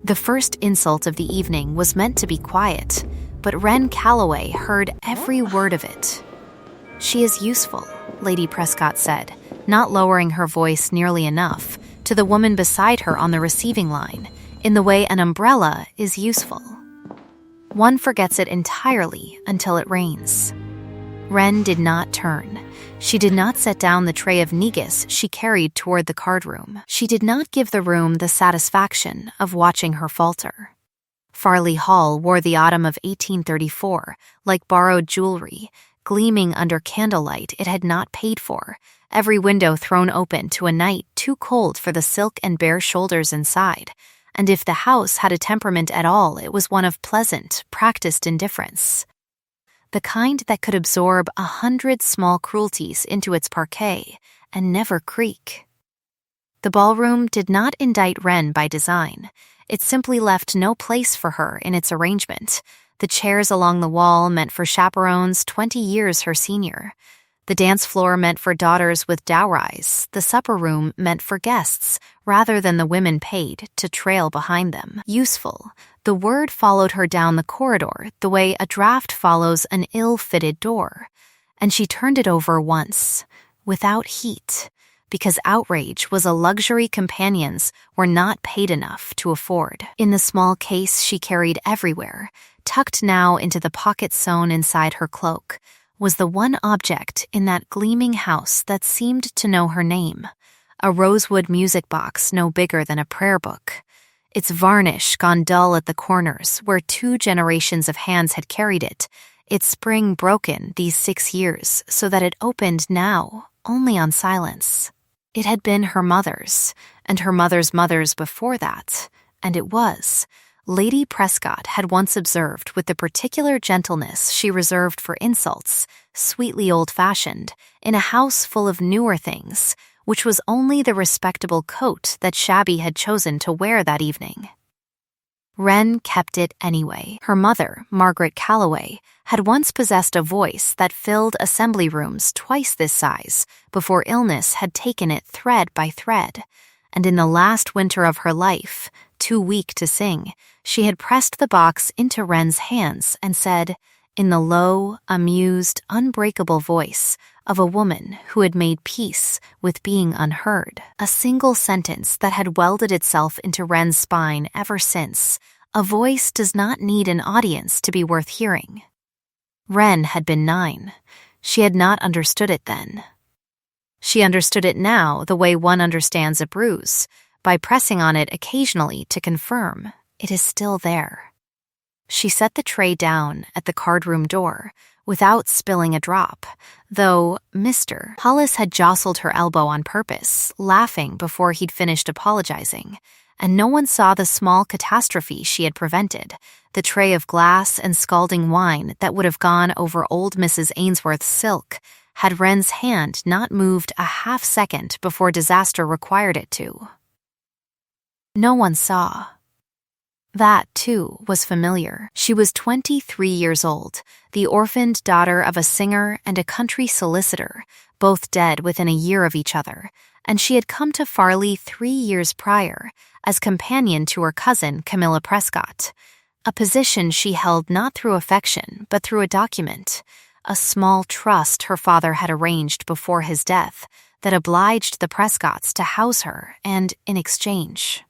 The first insult of the evening was meant to be quiet, but Wren Calloway heard every word of it. "She is useful," Lady Prescott said, not lowering her voice nearly enough, to the woman beside her on the receiving line, in the way an umbrella is useful. One forgets it entirely until it rains. Wren did not turn. She did not set down the tray of negus she carried toward the card room. She did not give the room the satisfaction of watching her falter. Farley Hall wore the autumn of 1834 like borrowed jewelry, gleaming under candlelight it had not paid for, every window thrown open to a night too cold for the silk and bare shoulders inside, and if the house had a temperament at all, it was one of pleasant, practiced indifference. The kind that could absorb 100 small cruelties into its parquet and never creak. The ballroom did not indict Wren by design. It simply left no place for her in its arrangement. The chairs along the wall meant for chaperones 20 years her senior. The dance floor meant for daughters with dowries. The supper room meant for guests, rather than the women paid to trail behind them. Useful. The word followed her down the corridor the way a draft follows an ill-fitted door. And she turned it over once, without heat, because outrage was a luxury companions were not paid enough to afford. In the small case she carried everywhere, tucked now into the pocket sewn inside her cloak, was the one object in that gleaming house that seemed to know her name, a rosewood music box no bigger than a prayer book. Its varnish gone dull at the corners where 2 generations of hands had carried it, its spring broken these 6 years so that it opened now only on silence. It had been her mother's, and her mother's mother's before that, and it was. Lady Prescott had once observed with the particular gentleness she reserved for insults, sweetly old-fashioned, in a house full of newer things, which was only the respectable coat that Shabby had chosen to wear that evening. Wren kept it anyway. Her mother, Margaret Calloway, had once possessed a voice that filled assembly rooms twice this size before illness had taken it thread by thread, and in the last winter of her life, too weak to sing, she had pressed the box into Wren's hands and said, in the low, amused, unbreakable voice of a woman who had made peace with being unheard, a single sentence that had welded itself into Wren's spine ever since, "A voice does not need an audience to be worth hearing." Wren had been 9. She had not understood it then. She understood it now the way one understands a bruise, by pressing on it occasionally to confirm it is still there. She set the tray down at the card-room door without spilling a drop, though Mr. Hollis had jostled her elbow on purpose, laughing before he'd finished apologizing, and no one saw the small catastrophe she had prevented, the tray of glass and scalding wine that would have gone over old Mrs. Ainsworth's silk had Wren's hand not moved a half-second before disaster required it to. No one saw. That, too, was familiar. She was 23 years old, the orphaned daughter of a singer and a country solicitor, both dead within a year of each other, and she had come to Farley 3 years prior, as companion to her cousin Camilla Prescott, a position she held not through affection but through a document, a small trust her father had arranged before his death that obliged the Prescotts to house her and, in exchange,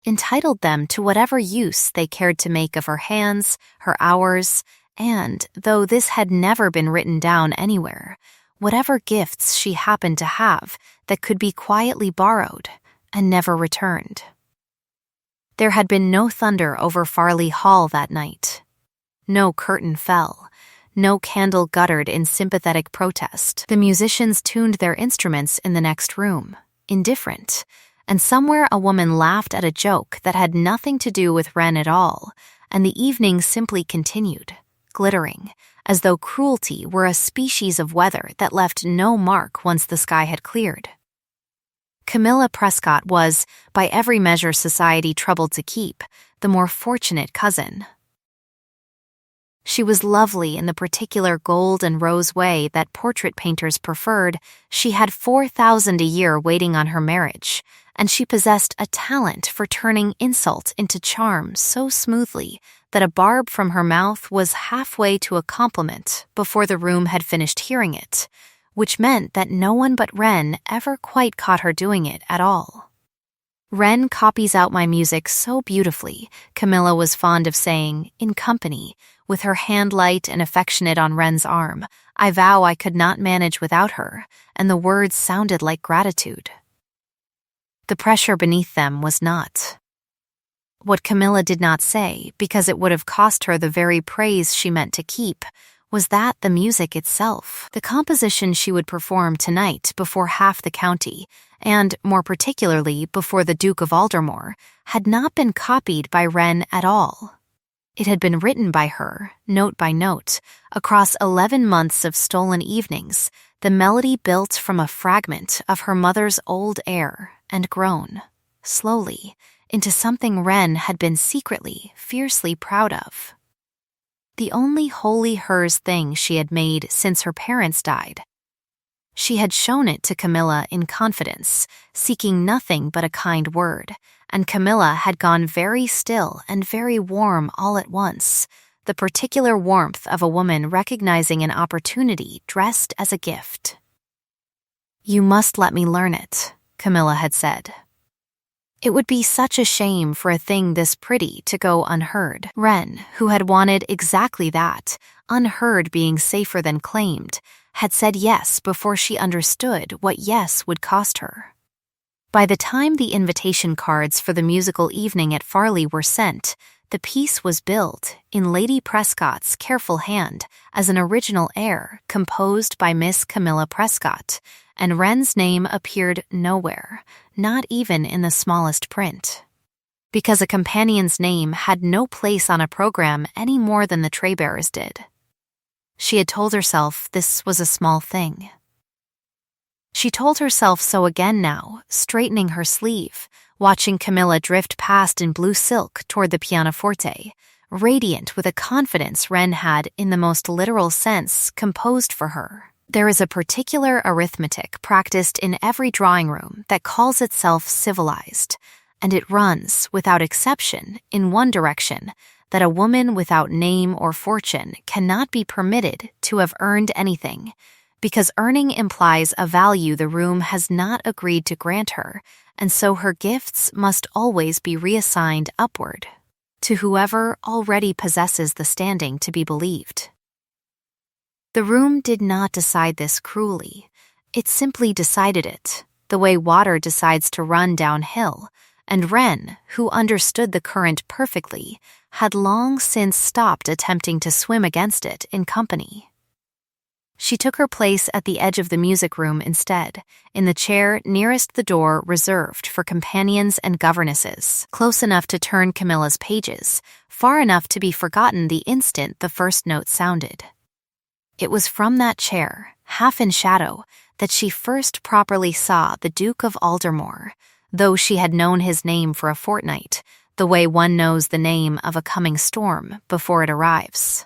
entitled them to whatever use they cared to make of her hands, her hours, and, though this had never been written down anywhere, whatever gifts she happened to have that could be quietly borrowed and never returned. There had been no thunder over Farley Hall that night. No curtain fell. No candle guttered in sympathetic protest. The musicians tuned their instruments in the next room, indifferent, and somewhere a woman laughed at a joke that had nothing to do with Wren at all, and the evening simply continued, glittering, as though cruelty were a species of weather that left no mark once the sky had cleared. Camilla Prescott was, by every measure society troubled to keep, the more fortunate cousin. She was lovely in the particular gold and rose way that portrait painters preferred. She had $4,000 a year waiting on her marriage, and she possessed a talent for turning insult into charm so smoothly that a barb from her mouth was halfway to a compliment before the room had finished hearing it, which meant that no one but Ren ever quite caught her doing it at all. "Ren copies out my music so beautifully," Camilla was fond of saying, in company, with her hand light and affectionate on Ren's arm. "I vow I could not manage without her," and the words sounded like gratitude. The pressure beneath them was not. What Camilla did not say, because it would have cost her the very praise she meant to keep, was that the music itself, the composition she would perform tonight before half the county, and more particularly before the Duke of Aldermore, had not been copied by Ren at all. It had been written by her, note by note, across 11 months of stolen evenings, the melody built from a fragment of her mother's old air and grown, slowly, into something Ren had been secretly, fiercely proud of. The only wholly hers thing she had made since her parents died. She had shown it to Camilla in confidence, seeking nothing but a kind word, and Camilla had gone very still and very warm all at once, the particular warmth of a woman recognizing an opportunity dressed as a gift. "You must let me learn it," Camilla had said. It would be such a shame for a thing this pretty to go unheard. Ren, who had wanted exactly that, unheard being safer than claimed, had said yes before she understood what yes would cost her. By the time the invitation cards for the musical evening at Farley were sent, the piece was billed, in Lady Prescott's careful hand, as an original air composed by Miss Camilla Prescott, and Ren's name appeared nowhere, not even in the smallest print. Because a companion's name had no place on a program any more than the tray-bearers did. She had told herself this was a small thing. She told herself so again now, straightening her sleeve, watching Camilla drift past in blue silk toward the pianoforte, radiant with a confidence Ren had, in the most literal sense, composed for her. There is a particular arithmetic practiced in every drawing room that calls itself civilized, and it runs, without exception, in one direction, that a woman without name or fortune cannot be permitted to have earned anything, because earning implies a value the room has not agreed to grant her, and so her gifts must always be reassigned upward, to whoever already possesses the standing to be believed. The room did not decide this cruelly. It simply decided it, the way water decides to run downhill, and Ren, who understood the current perfectly, had long since stopped attempting to swim against it in company. She took her place at the edge of the music room instead, in the chair nearest the door reserved for companions and governesses, close enough to turn Camilla's pages, far enough to be forgotten the instant the first note sounded. It was from that chair, half in shadow, that she first properly saw the Duke of Aldermore, though she had known his name for a fortnight, the way one knows the name of a coming storm before it arrives.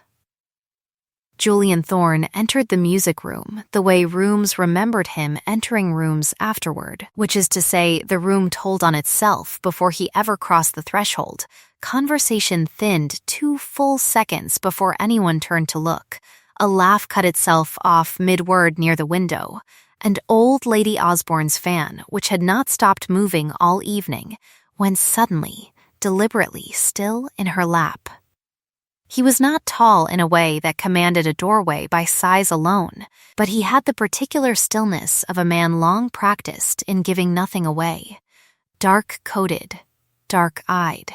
Julian Thorne entered the music room the way rooms remembered him entering rooms afterward, which is to say, the room told on itself before he ever crossed the threshold. Conversation thinned 2 full seconds before anyone turned to look. A laugh cut itself off mid-word near the window, and old Lady Osborne's fan, which had not stopped moving all evening, went suddenly, deliberately still in her lap. He was not tall in a way that commanded a doorway by size alone, but he had the particular stillness of a man long practiced in giving nothing away. Dark-coated, dark-eyed,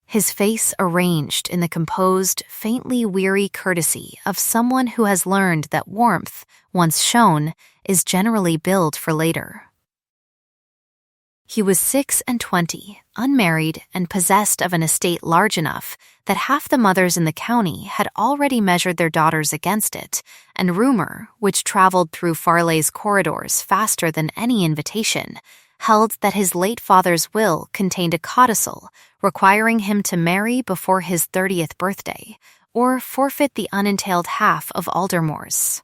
his face arranged in the composed, faintly weary courtesy of someone who has learned that warmth, once shown, is generally billed for later. He was 26, unmarried, and possessed of an estate large enough that half the mothers in the county had already measured their daughters against it, and rumor, which traveled through Farley's corridors faster than any invitation, held that his late father's will contained a codicil requiring him to marry before his 30th birthday, or forfeit the unentailed half of Aldermore's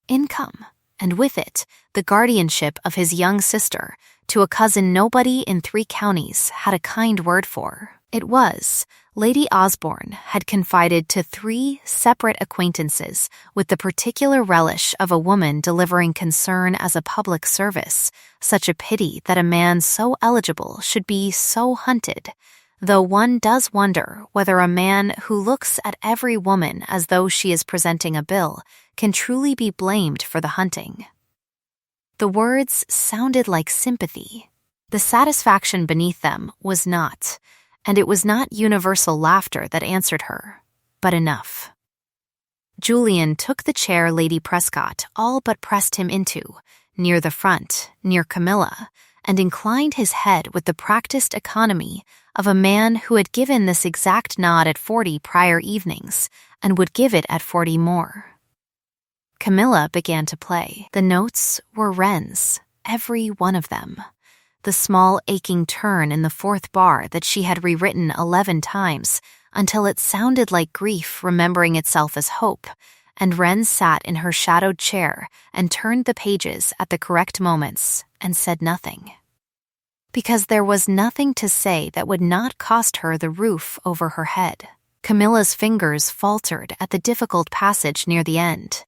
income, and with it, the guardianship of his young sister, to a cousin nobody in 3 counties had a kind word for. It was, Lady Osborne had confided to 3 separate acquaintances with the particular relish of a woman delivering concern as a public service. Such a pity that a man so eligible should be so hunted, though one does wonder whether a man who looks at every woman as though she is presenting a bill can truly be blamed for the hunting. The words sounded like sympathy. The satisfaction beneath them was not, and it was not universal laughter that answered her, but enough. Julian took the chair Lady Prescott all but pressed him into, near the front, near Camilla, and inclined his head with the practiced economy of a man who had given this exact nod at 40 prior evenings, and would give it at 40 more. Camilla began to play. The notes were Wren's, every one of them. The small aching turn in the 4th bar that she had rewritten 11 times until it sounded like grief remembering itself as hope, and Wren sat in her shadowed chair and turned the pages at the correct moments and said nothing. Because there was nothing to say that would not cost her the roof over her head. Camilla's fingers faltered at the difficult passage near the end,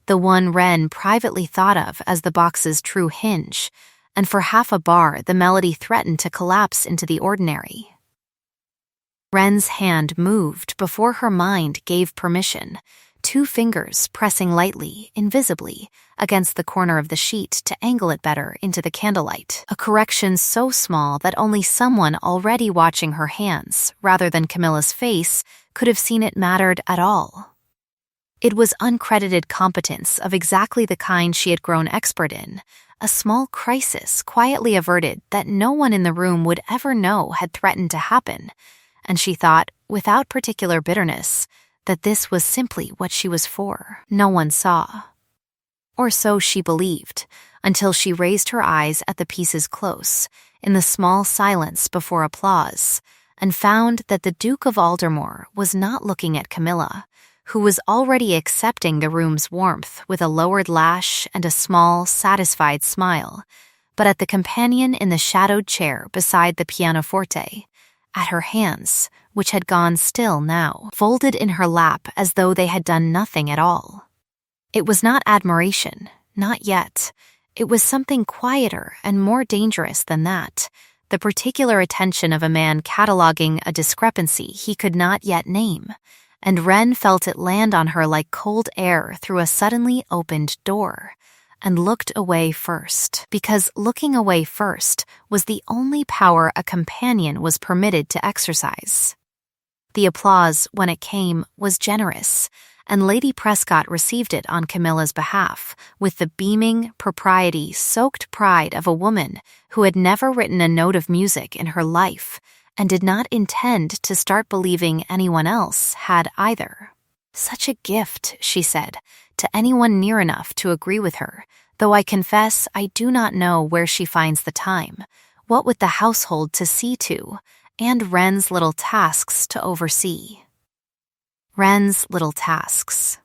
the one Wren privately thought of as the box's true hinge, and for half a bar the melody threatened to collapse into the ordinary. Wren's hand moved before her mind gave permission, 2 fingers pressing lightly, invisibly, against the corner of the sheet to angle it better into the candlelight, a correction so small that only someone already watching her hands, rather than Camilla's face, could have seen it mattered at all. It was uncredited competence of exactly the kind she had grown expert in, a small crisis quietly averted that no one in the room would ever know had threatened to happen, and she thought, without particular bitterness, that this was simply what she was for. No one saw. Or so she believed, until she raised her eyes at the pieces close, in the small silence before applause, and found that the Duke of Aldermore was not looking at Camilla, who was already accepting the room's warmth with a lowered lash and a small, satisfied smile, but at the companion in the shadowed chair beside the pianoforte, at her hands, which had gone still now, folded in her lap as though they had done nothing at all. It was not admiration, not yet. It was something quieter and more dangerous than that, the particular attention of a man cataloging a discrepancy he could not yet name, and Wren felt it land on her like cold air through a suddenly opened door, and looked away first, because looking away first was the only power a companion was permitted to exercise. The applause, when it came, was generous, and Lady Prescott received it on Camilla's behalf with the beaming, propriety-soaked pride of a woman who had never written a note of music in her life and did not intend to start believing anyone else had either. "Such a gift," she said, to anyone near enough to agree with her, though I confess I do not know where she finds the time, what with the household to see to, and Wren's little tasks to oversee. Wren's little tasks.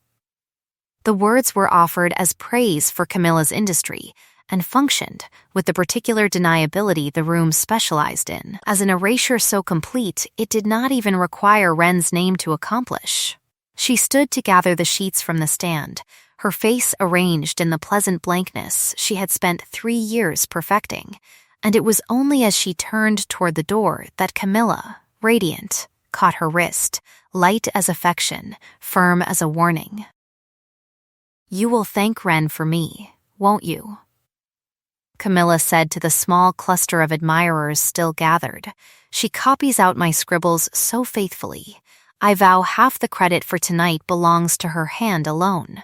The words were offered as praise for Camilla's industry, and functioned with the particular deniability the room specialized in, as an erasure so complete it did not even require Wren's name to accomplish. She stood to gather the sheets from the stand, her face arranged in the pleasant blankness she had spent 3 years perfecting, and it was only as she turned toward the door that Camilla, radiant, caught her wrist, light as affection, firm as a warning. "You will thank Wren for me, won't you?" Camilla said to the small cluster of admirers still gathered. "She copies out my scribbles so faithfully. I vow half the credit for tonight belongs to her hand alone."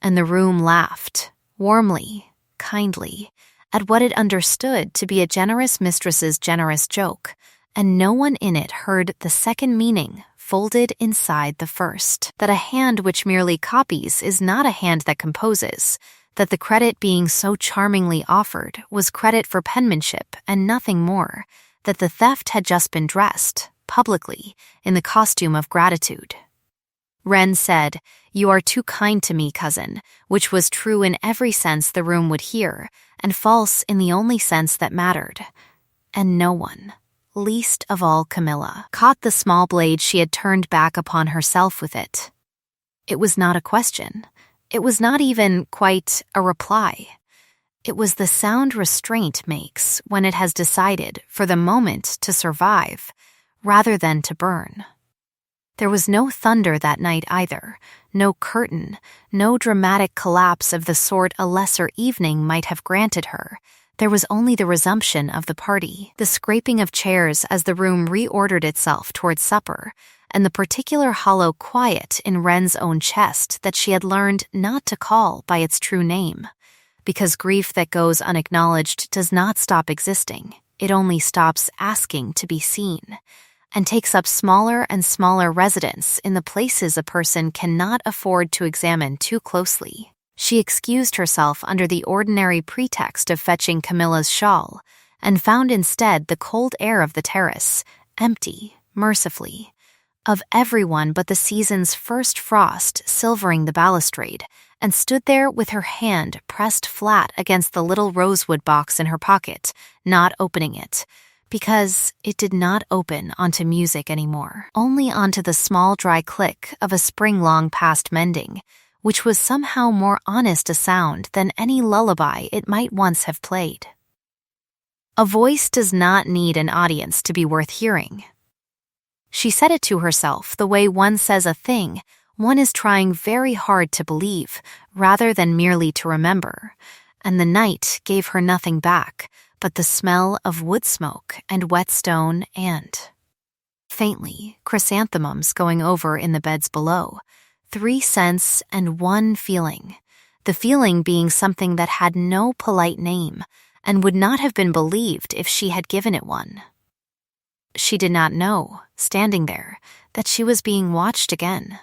And the room laughed, warmly, kindly, at what it understood to be a generous mistress's generous joke, and no one in it heard the second meaning folded inside the first, that a hand which merely copies is not a hand that composes, that the credit being so charmingly offered was credit for penmanship and nothing more, that the theft had just been dressed, publicly, in the costume of gratitude. Ren said, "You are too kind to me, cousin," which was true in every sense the room would hear, and false in the only sense that mattered. And no one, least of all Camilla, caught the small blade she had turned back upon herself with it. It was not a question. It was not even quite a reply. It was the sound restraint makes when it has decided, for the moment, to survive, rather than to burn. There was no thunder that night either, no curtain, no dramatic collapse of the sort a lesser evening might have granted her. There was only the resumption of the party, the scraping of chairs as the room reordered itself towards supper, and the particular hollow quiet in Wren's own chest that she had learned not to call by its true name. Because grief that goes unacknowledged does not stop existing, it only stops asking to be seen, and takes up smaller and smaller residence in the places a person cannot afford to examine too closely. She excused herself under the ordinary pretext of fetching Camilla's shawl, and found instead the cold air of the terrace, empty, mercifully, of everyone but the season's first frost silvering the balustrade, and stood there with her hand pressed flat against the little rosewood box in her pocket, not opening it, because it did not open onto music anymore, only onto the small dry click of a spring long past mending, which was somehow more honest a sound than any lullaby it might once have played. A voice does not need an audience to be worth hearing. She said it to herself the way one says a thing one is trying very hard to believe, rather than merely to remember, and the night gave her nothing back but the smell of wood smoke and wet stone and, faintly, chrysanthemums going over in the beds below. 3 scents and 1 feeling, the feeling being something that had no polite name and would not have been believed if she had given it one. She did not know, standing there, that she was being watched again.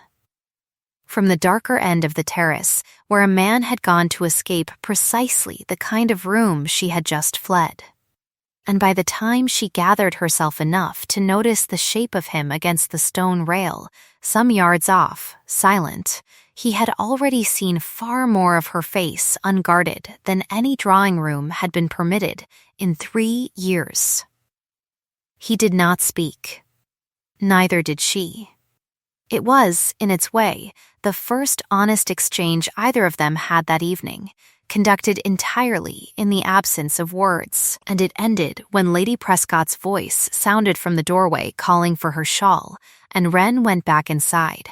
From the darker end of the terrace, where a man had gone to escape precisely the kind of room she had just fled. And by the time she gathered herself enough to notice the shape of him against the stone rail, some yards off, silent, he had already seen far more of her face unguarded than any drawing room had been permitted in 3 years. He did not speak. Neither did she. It was, in its way, the first honest exchange either of them had that evening, conducted entirely in the absence of words, and it ended when Lady Prescott's voice sounded from the doorway calling for her shawl, and Wren went back inside,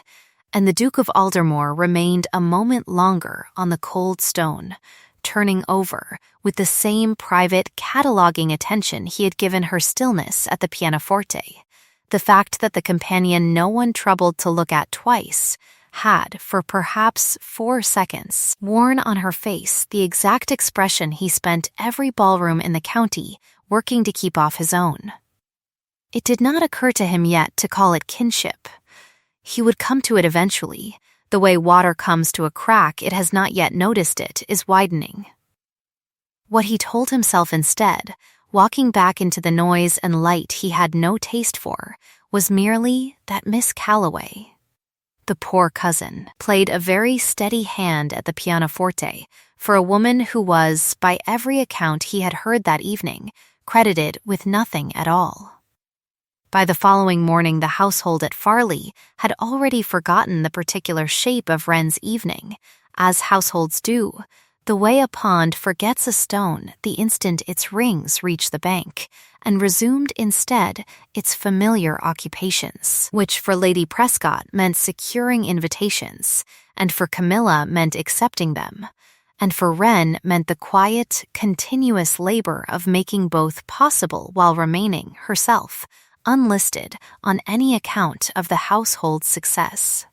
and the Duke of Aldermore remained a moment longer on the cold stone, turning over with the same private, cataloguing attention he had given her stillness at the pianoforte. The fact that the companion no one troubled to look at twice had, for perhaps 4 seconds, worn on her face the exact expression he spent every ballroom in the county working to keep off his own. It did not occur to him yet to call it kinship. He would come to it eventually. The way water comes to a crack it has not yet noticed it is widening. What he told himself instead, walking back into the noise and light he had no taste for, was merely that Miss Calloway, the poor cousin, played a very steady hand at the pianoforte for a woman who was, by every account he had heard that evening, credited with nothing at all. By the following morning the household at Farley had already forgotten the particular shape of Wren's evening, as households do, the way a pond forgets a stone the instant its rings reach the bank, and resumed instead its familiar occupations, which for Lady Prescott meant securing invitations, and for Camilla meant accepting them, and for Wren meant the quiet, continuous labor of making both possible while remaining, herself, unlisted on any account of the household's success.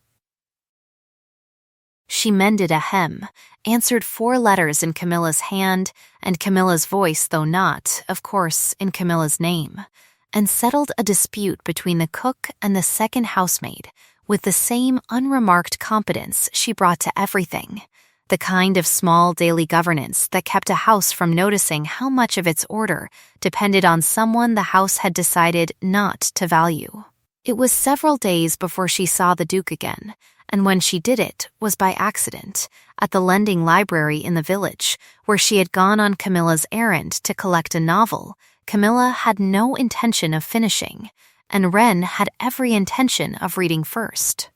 She mended a hem, answered 4 letters in Camilla's hand and Camilla's voice, though not, of course, in Camilla's name, and settled a dispute between the cook and the second housemaid with the same unremarked competence she brought to everything, the kind of small daily governance that kept a house from noticing how much of its order depended on someone the house had decided not to value. It was several days before she saw the Duke again, and when she did it was by accident, at the lending library in the village, where she had gone on Camilla's errand to collect a novel Camilla had no intention of finishing, and Wren had every intention of reading first.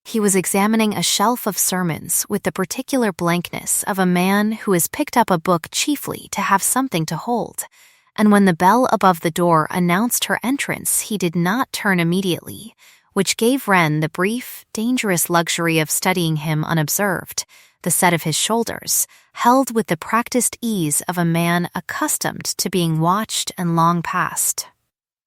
He was examining a shelf of sermons with the particular blankness of a man who has picked up a book chiefly to have something to hold, and when the bell above the door announced her entrance, he did not turn immediately, which gave Wren the brief, dangerous luxury of studying him unobserved, the set of his shoulders, held with the practiced ease of a man accustomed to being watched and long past.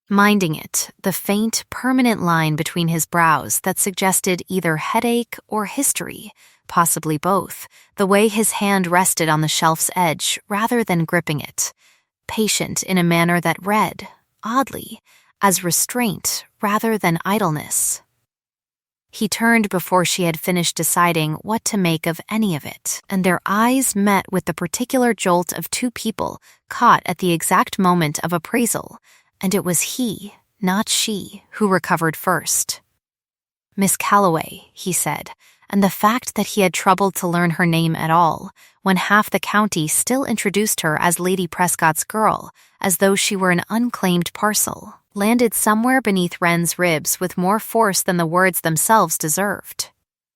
Minding it, the faint, permanent line between his brows that suggested either headache or history, possibly both, the way his hand rested on the shelf's edge rather than gripping it, patient in a manner that read, oddly, as restraint rather than idleness. He turned before she had finished deciding what to make of any of it, and their eyes met with the particular jolt of two people caught at the exact moment of appraisal, and it was he, not she, who recovered first. "Miss Calloway," he said, and the fact that he had troubled to learn her name at all, when half the county still introduced her as Lady Prescott's girl, as though she were an unclaimed parcel, landed somewhere beneath Wren's ribs with more force than the words themselves deserved.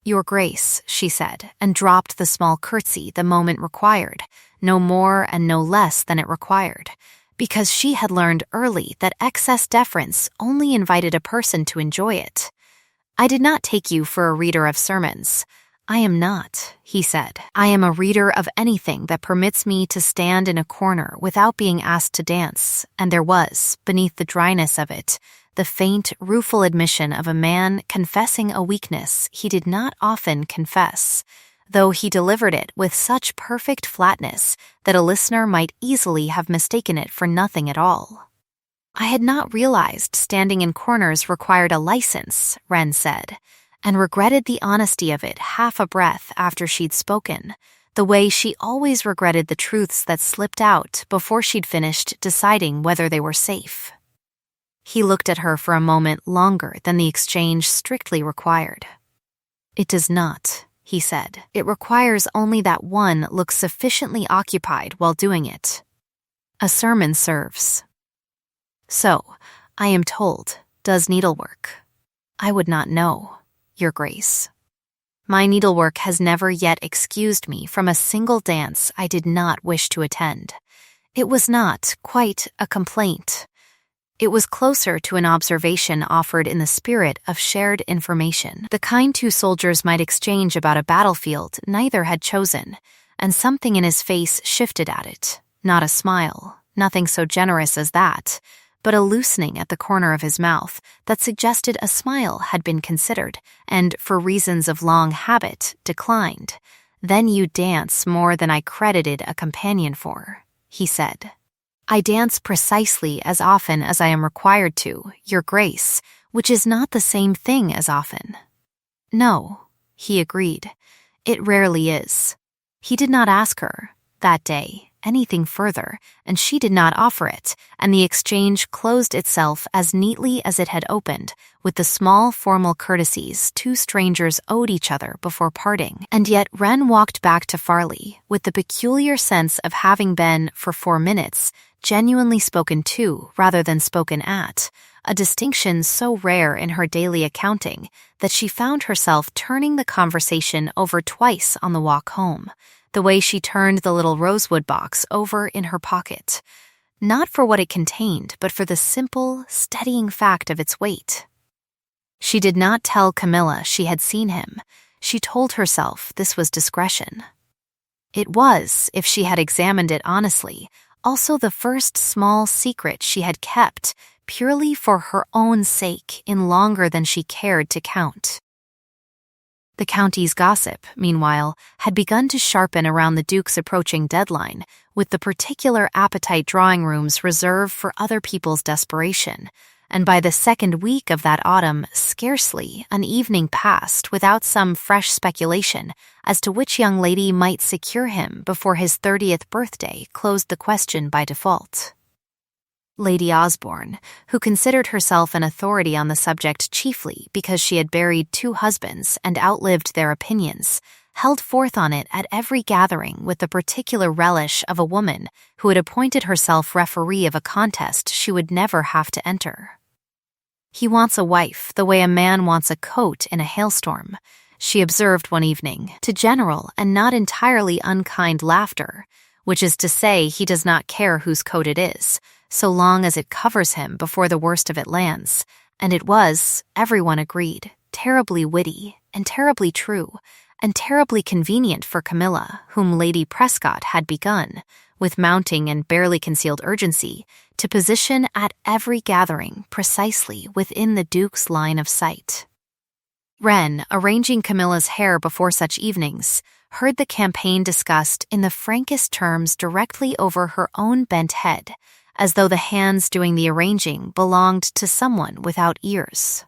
"Your Grace," she said, and dropped the small curtsy the moment required, no more and no less than it required, because she had learned early that excess deference only invited a person to enjoy it. "I did not take you for a reader of sermons. I am not," he said. "I am a reader of anything that permits me to stand in a corner without being asked to dance," and there was, beneath the dryness of it, the faint, rueful admission of a man confessing a weakness he did not often confess, though he delivered it with such perfect flatness that a listener might easily have mistaken it for nothing at all. "I had not realized standing in corners required a license," Wren said, and regretted the honesty of it half a breath after she'd spoken, the way she always regretted the truths that slipped out before she'd finished deciding whether they were safe. He looked at her for a moment longer than the exchange strictly required. "It does not," he said. "It requires only that one looks sufficiently occupied while doing it. A sermon serves. So, I am told, does needlework. I would not know, Your Grace. My needlework has never yet excused me from a single dance I did not wish to attend. It was not quite a complaint. It was closer to an observation offered in the spirit of shared information, the kind two soldiers might exchange about a battlefield neither had chosen, and something in his face shifted at it. Not a smile, nothing so generous as that, but a loosening at the corner of his mouth that suggested a smile had been considered and, for reasons of long habit, declined. "Then you dance more than I credited a companion for," he said. "I dance precisely as often as I am required to, Your Grace, which is not the same thing as often." "No," he agreed. "It rarely is." He did not ask her, that day, anything further, and she did not offer it, and the exchange closed itself as neatly as it had opened, with the small formal courtesies two strangers owed each other before parting. And yet Wren walked back to Farley with the peculiar sense of having been, for 4 minutes, genuinely spoken to rather than spoken at, a distinction so rare in her daily accounting that she found herself turning the conversation over twice on the walk home, the way she turned the little rosewood box over in her pocket, not for what it contained, but for the simple, steadying fact of its weight. She did not tell Camilla she had seen him. She told herself this was discretion. It was, if she had examined it honestly, also the first small secret she had kept, purely for her own sake, in longer than she cared to count. The county's gossip, meanwhile, had begun to sharpen around the Duke's approaching deadline, with the particular appetite drawing rooms reserved for other people's desperation, and by the second week of that autumn, scarcely an evening passed without some fresh speculation as to which young lady might secure him before his 30th birthday closed the question by default. Lady Osborne, who considered herself an authority on the subject chiefly because she had buried 2 husbands and outlived their opinions, held forth on it at every gathering with the particular relish of a woman who had appointed herself referee of a contest she would never have to enter. "He wants a wife the way a man wants a coat in a hailstorm," she observed one evening, to general and not entirely unkind laughter, which is to say he does not care whose coat it is, so long as it covers him before the worst of it lands, and it was, everyone agreed, terribly witty and terribly true, and terribly convenient for Camilla, whom Lady Prescott had begun, with mounting and barely concealed urgency, to position at every gathering precisely within the Duke's line of sight. Wren, arranging Camilla's hair before such evenings, heard the campaign discussed in the frankest terms directly over her own bent head, as though the hands doing the arranging belonged to someone without ears.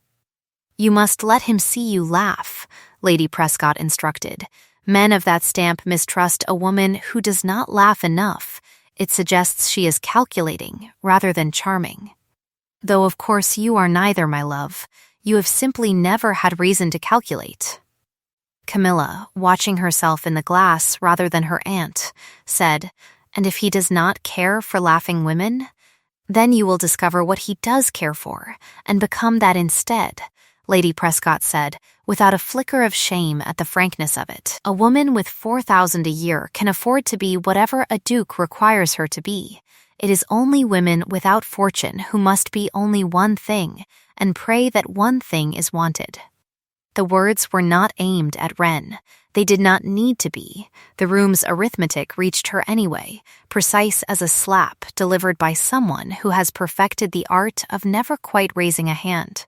"You must let him see you laugh," Lady Prescott instructed. "Men of that stamp mistrust a woman who does not laugh enough. It suggests she is calculating rather than charming. Though of course you are neither, my love. You have simply never had reason to calculate." Camilla, watching herself in the glass rather than her aunt, said, "And if he does not care for laughing women? Then you will discover what he does care for, and become that instead," Lady Prescott said, without a flicker of shame at the frankness of it. "A woman with 4,000 a year can afford to be whatever a duke requires her to be. It is only women without fortune who must be only one thing, and pray that one thing is wanted." The words were not aimed at Wren. They did not need to be. The room's arithmetic reached her anyway, precise as a slap delivered by someone who has perfected the art of never quite raising a hand.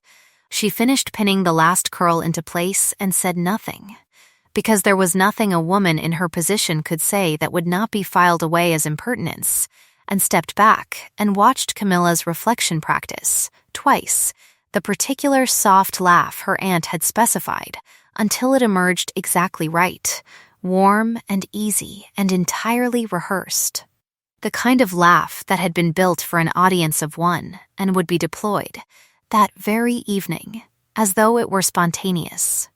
She finished pinning the last curl into place and said nothing, because there was nothing a woman in her position could say that would not be filed away as impertinence, and stepped back and watched Camilla's reflection practice, twice, the particular soft laugh her aunt had specified, until it emerged exactly right, warm and easy and entirely rehearsed. The kind of laugh that had been built for an audience of one and would be deployed that very evening, as though it were spontaneous.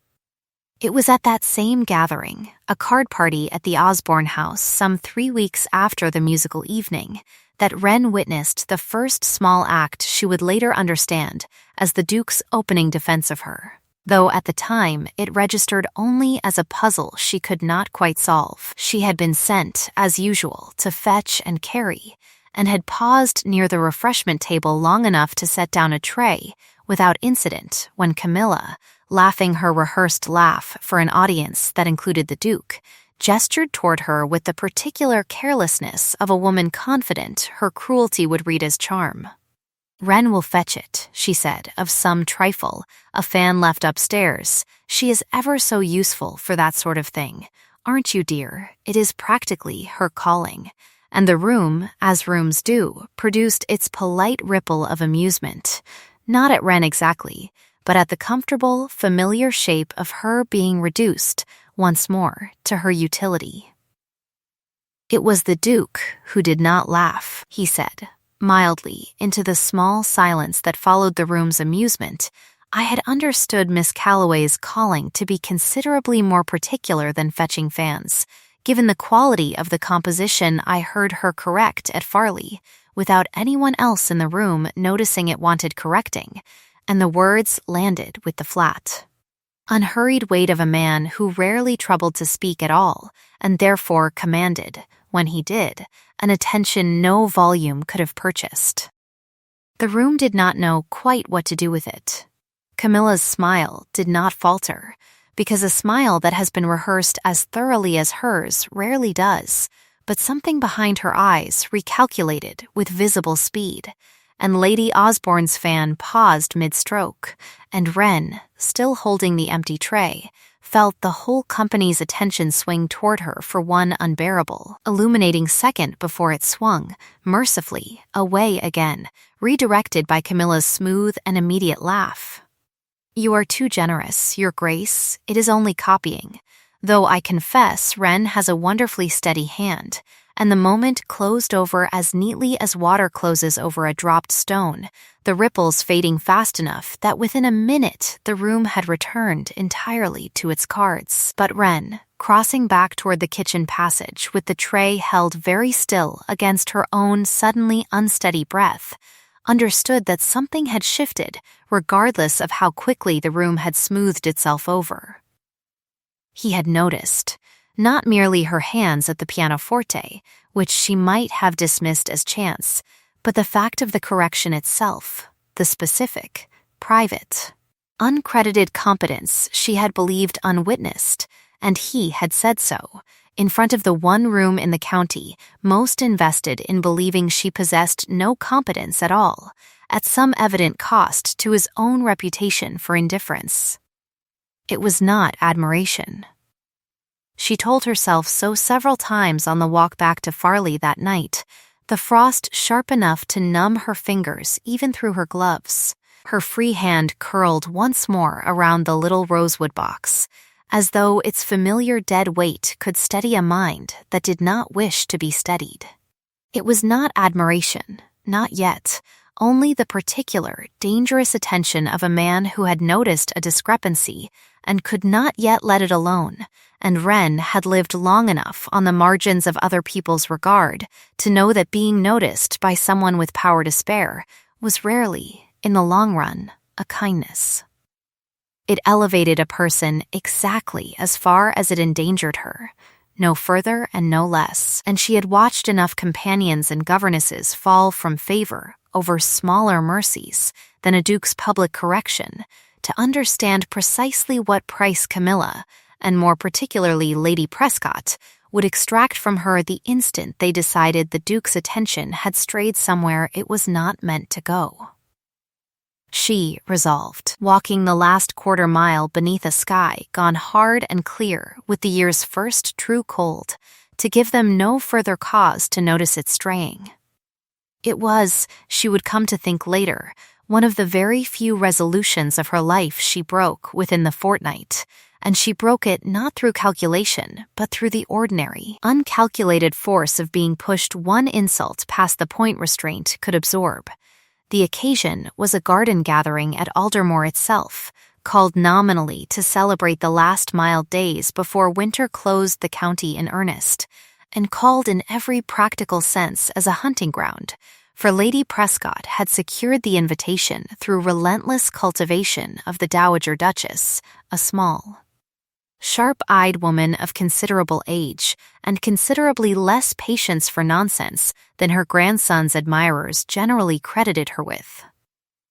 It was at that same gathering, a card party at the Osborne house some 3 weeks after the musical evening, that Wren witnessed the first small act she would later understand as the Duke's opening defense of her, though at the time it registered only as a puzzle she could not quite solve. She had been sent, as usual, to fetch and carry, and had paused near the refreshment table long enough to set down a tray without incident when Camilla, laughing her rehearsed laugh for an audience that included the Duke, gestured toward her with the particular carelessness of a woman confident her cruelty would read as charm. "Wren will fetch it," she said, "of some trifle, a fan left upstairs. She is ever so useful for that sort of thing. Aren't you, dear? It is practically her calling." And the room, as rooms do, produced its polite ripple of amusement, not at Wren exactly, but at the comfortable, familiar shape of her being reduced, once more, to her utility. "It was the Duke who did not laugh," he said, mildly, into the small silence that followed the room's amusement. "I had understood Miss Calloway's calling to be considerably more particular than fetching fans, given the quality of the composition I heard her correct at Farley, without anyone else in the room noticing it wanted correcting, and the words landed with the flat, unhurried weight of a man who rarely troubled to speak at all, and therefore commanded, when he did, an attention no volume could have purchased. The room did not know quite what to do with it. Camilla's smile did not falter, because a smile that has been rehearsed as thoroughly as hers rarely does, but something behind her eyes recalculated with visible speed, and Lady Osborne's fan paused mid-stroke, and Wren, still holding the empty tray, felt the whole company's attention swing toward her for one unbearable, illuminating second before it swung, mercifully, away again, redirected by Camilla's smooth and immediate laugh. "You are too generous, Your Grace. It is only copying. Though I confess Wren has a wonderfully steady hand, and the moment closed over as neatly as water closes over a dropped stone, the ripples fading fast enough that within a minute the room had returned entirely to its cards. But Wren, crossing back toward the kitchen passage with the tray held very still against her own suddenly unsteady breath, understood that something had shifted regardless of how quickly the room had smoothed itself over. He had noticed not merely her hands at the pianoforte, which she might have dismissed as chance, but the fact of the correction itself, the specific, private, uncredited competence she had believed unwitnessed, and he had said so, in front of the one room in the county most invested in believing she possessed no competence at all, at some evident cost to his own reputation for indifference. It was not admiration. She told herself so several times on the walk back to Farley that night, the frost sharp enough to numb her fingers even through her gloves. Her free hand curled once more around the little rosewood box, as though its familiar dead weight could steady a mind that did not wish to be steadied. It was not admiration, not yet, only the particular, dangerous attention of a man who had noticed a discrepancy and could not yet let it alone, and Wren had lived long enough on the margins of other people's regard to know that being noticed by someone with power to spare was rarely, in the long run, a kindness. It elevated a person exactly as far as it endangered her, no further and no less, and she had watched enough companions and governesses fall from favor over smaller mercies than a duke's public correction to understand precisely what price Camilla, and more particularly Lady Prescott, would extract from her the instant they decided the duke's attention had strayed somewhere it was not meant to go. She resolved, walking the last quarter mile beneath a sky gone hard and clear with the year's first true cold, to give them no further cause to notice it straying. It was, she would come to think later, one of the very few resolutions of her life she broke within the fortnight, and she broke it not through calculation, but through the ordinary, uncalculated force of being pushed one insult past the point restraint could absorb. The occasion was a garden gathering at Aldermore itself, called nominally to celebrate the last mild days before winter closed the county in earnest, and called in every practical sense as a hunting ground, for Lady Prescott had secured the invitation through relentless cultivation of the Dowager Duchess, a small, sharp-eyed woman of considerable age and considerably less patience for nonsense than her grandson's admirers generally credited her with.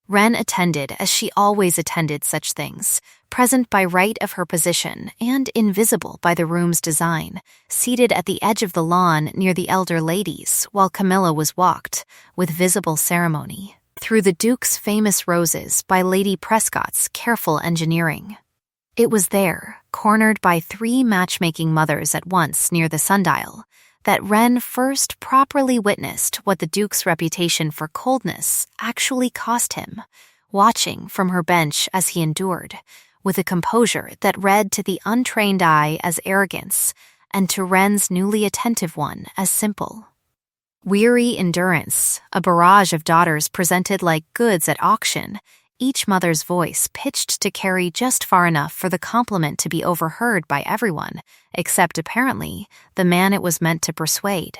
Wren attended as she always attended such things, present by right of her position and invisible by the room's design, seated at the edge of the lawn near the elder ladies while Camilla was walked, with visible ceremony, through the Duke's famous roses by Lady Prescott's careful engineering. It was there, cornered by 3 matchmaking mothers at once near the sundial, that Wren first properly witnessed what the Duke's reputation for coldness actually cost him, watching from her bench as he endured, with a composure that read to the untrained eye as arrogance, and to Wren's newly attentive one as simple. Weary endurance, a barrage of daughters presented like goods at auction, each mother's voice pitched to carry just far enough for the compliment to be overheard by everyone, except apparently the man it was meant to persuade.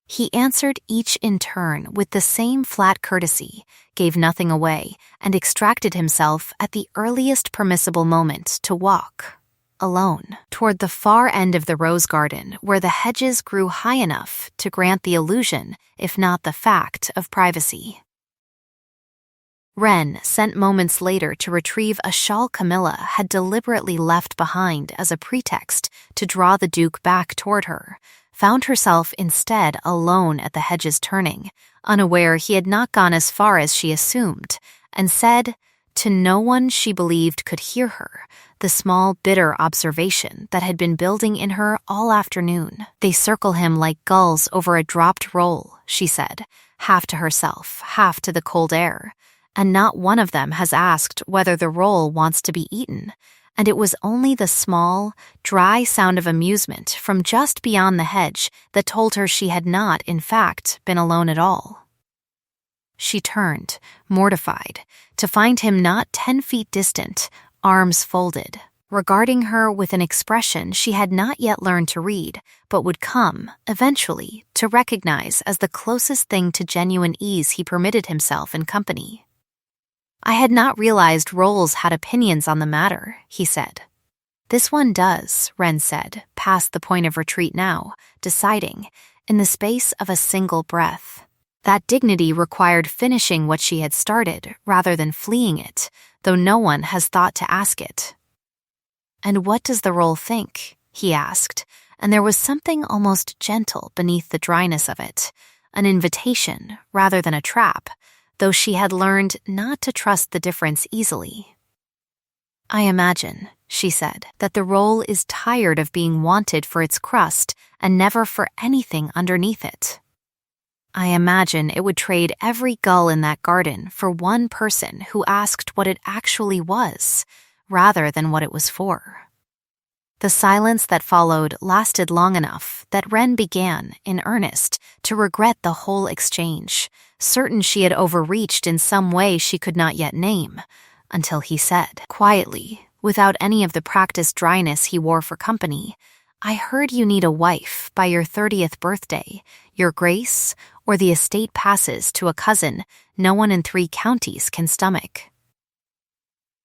He answered each in turn with the same flat courtesy, gave nothing away, and extracted himself at the earliest permissible moment to walk, alone, toward the far end of the rose garden where the hedges grew high enough to grant the illusion, if not the fact, of privacy. Wren, sent moments later to retrieve a shawl Camilla had deliberately left behind as a pretext to draw the Duke back toward her, found herself instead alone at the hedge's turning, unaware he had not gone as far as she assumed, and said, to no one she believed could hear her, the small, bitter observation that had been building in her all afternoon. "They circle him like gulls over a dropped roll," she said, half to herself, half to the cold air. "And not one of them has asked whether the roll wants to be eaten, and it was only the small, dry sound of amusement from just beyond the hedge that told her she had not, in fact, been alone at all. She turned, mortified, to find him not 10 feet distant, arms folded, regarding her with an expression she had not yet learned to read, but would come, eventually, to recognize as the closest thing to genuine ease he permitted himself in company. "I had not realized Rolls had opinions on the matter," he said. "This one does," Wren said, past the point of retreat now, deciding, in the space of a single breath. That dignity required finishing what she had started rather than fleeing it, though no one has thought to ask it. "And what does the Roll think?" he asked, and there was something almost gentle beneath the dryness of it, an invitation rather than a trap, though she had learned not to trust the difference easily. "I imagine," she said, "that the Roll is tired of being wanted for its crust and never for anything underneath it. I imagine it would trade every gull in that garden for one person who asked what it actually was, rather than what it was for." The silence that followed lasted long enough that Wren began, in earnest, to regret the whole exchange, certain she had overreached in some way she could not yet name, until he said, quietly, without any of the practiced dryness he wore for company, "I heard you need a wife by your 30th birthday, your grace, or the estate passes to a cousin no one in 3 counties can stomach."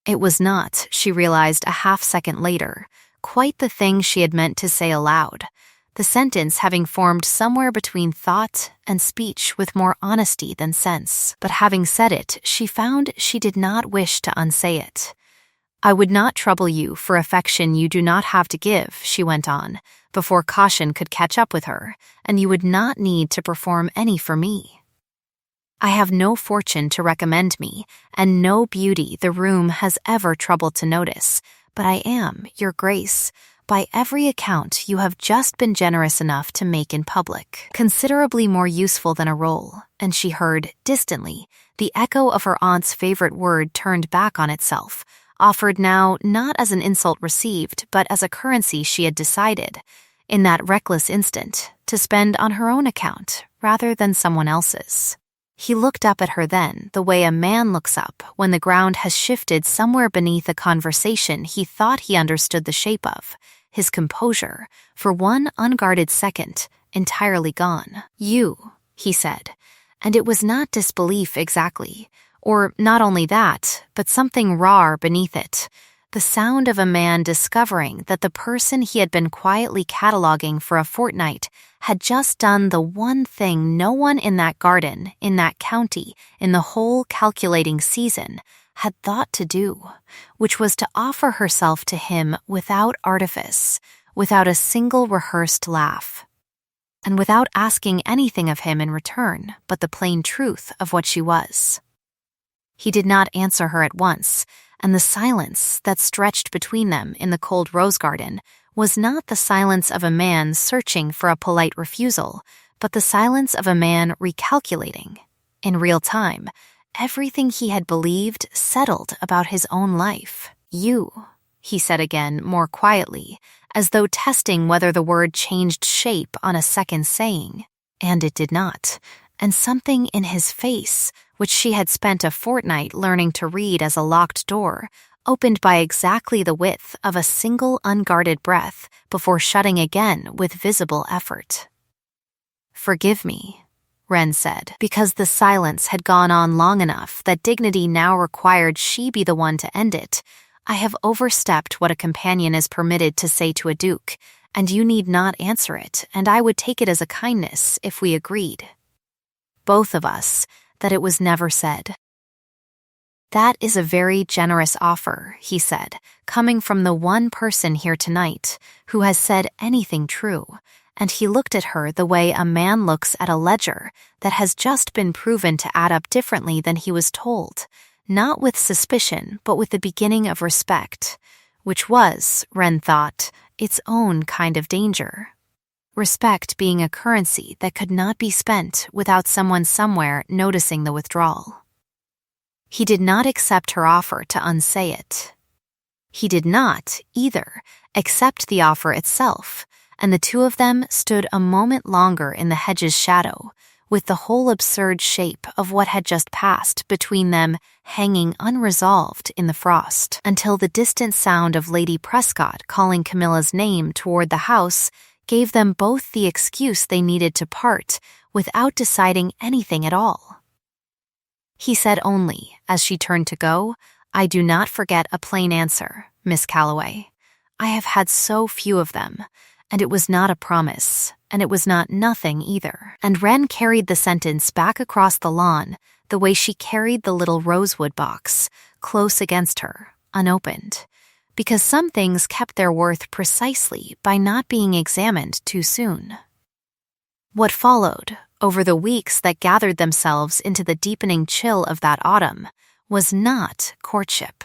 It was not, she realized a half-second later, quite the thing she had meant to say aloud, the sentence having formed somewhere between thought and speech with more honesty than sense. But having said it, she found she did not wish to unsay it. "I would not trouble you for affection you do not have to give," she went on, before caution could catch up with her, "and you would not need to perform any for me. I have no fortune to recommend me, and no beauty the room has ever troubled to notice, but I am, your grace, by every account you have just been generous enough to make in public, considerably more useful than a Roll," and she heard, distantly, the echo of her aunt's favorite word turned back on itself, offered now not as an insult received, but as a currency she had decided, in that reckless instant, to spend on her own account rather than someone else's. He looked up at her then, the way a man looks up when the ground has shifted somewhere beneath a conversation he thought he understood the shape of, his composure, for one unguarded second, entirely gone. "You," he said, and it was not disbelief exactly, or not only that, but something rawer beneath it, the sound of a man discovering that the person he had been quietly cataloging for a fortnight had just done the one thing no one in that garden, in that county, in the whole calculating season, had thought to do, which was to offer herself to him without artifice, without a single rehearsed laugh, and without asking anything of him in return but the plain truth of what she was. He did not answer her at once, and the silence that stretched between them in the cold rose garden was not the silence of a man searching for a polite refusal, but the silence of a man recalculating, in real time, everything he had believed settled about his own life. "You," he said again more quietly, as though testing whether the word changed shape on a second saying, and it did not, and something in his face, which she had spent a fortnight learning to read as a locked door, opened by exactly the width of a single unguarded breath before shutting again with visible effort. "Forgive me," Wren said, because the silence had gone on long enough that dignity now required she be the one to end it. "I have overstepped what a companion is permitted to say to a duke, and you need not answer it, and I would take it as a kindness if we agreed, both of us, that it was never said." "That is a very generous offer," he said, "coming from the one person here tonight who has said anything true," and he looked at her the way a man looks at a ledger that has just been proven to add up differently than he was told, not with suspicion but with the beginning of respect, which was, Wren thought, its own kind of danger. Respect being a currency that could not be spent without someone somewhere noticing the withdrawal. He did not accept her offer to unsay it. He did not, either, accept the offer itself, and the two of them stood a moment longer in the hedge's shadow, with the whole absurd shape of what had just passed between them hanging unresolved in the frost, until the distant sound of Lady Prescott calling Camilla's name toward the house gave them both the excuse they needed to part without deciding anything at all. He said only, as she turned to go, "I do not forget a plain answer, Miss Calloway. I have had so few of them, and it was not a promise, and it was not nothing either." And Wren carried the sentence back across the lawn the way she carried the little rosewood box, close against her, unopened, because some things kept their worth precisely by not being examined too soon. What followed, over the weeks that gathered themselves into the deepening chill of that autumn, was not courtship,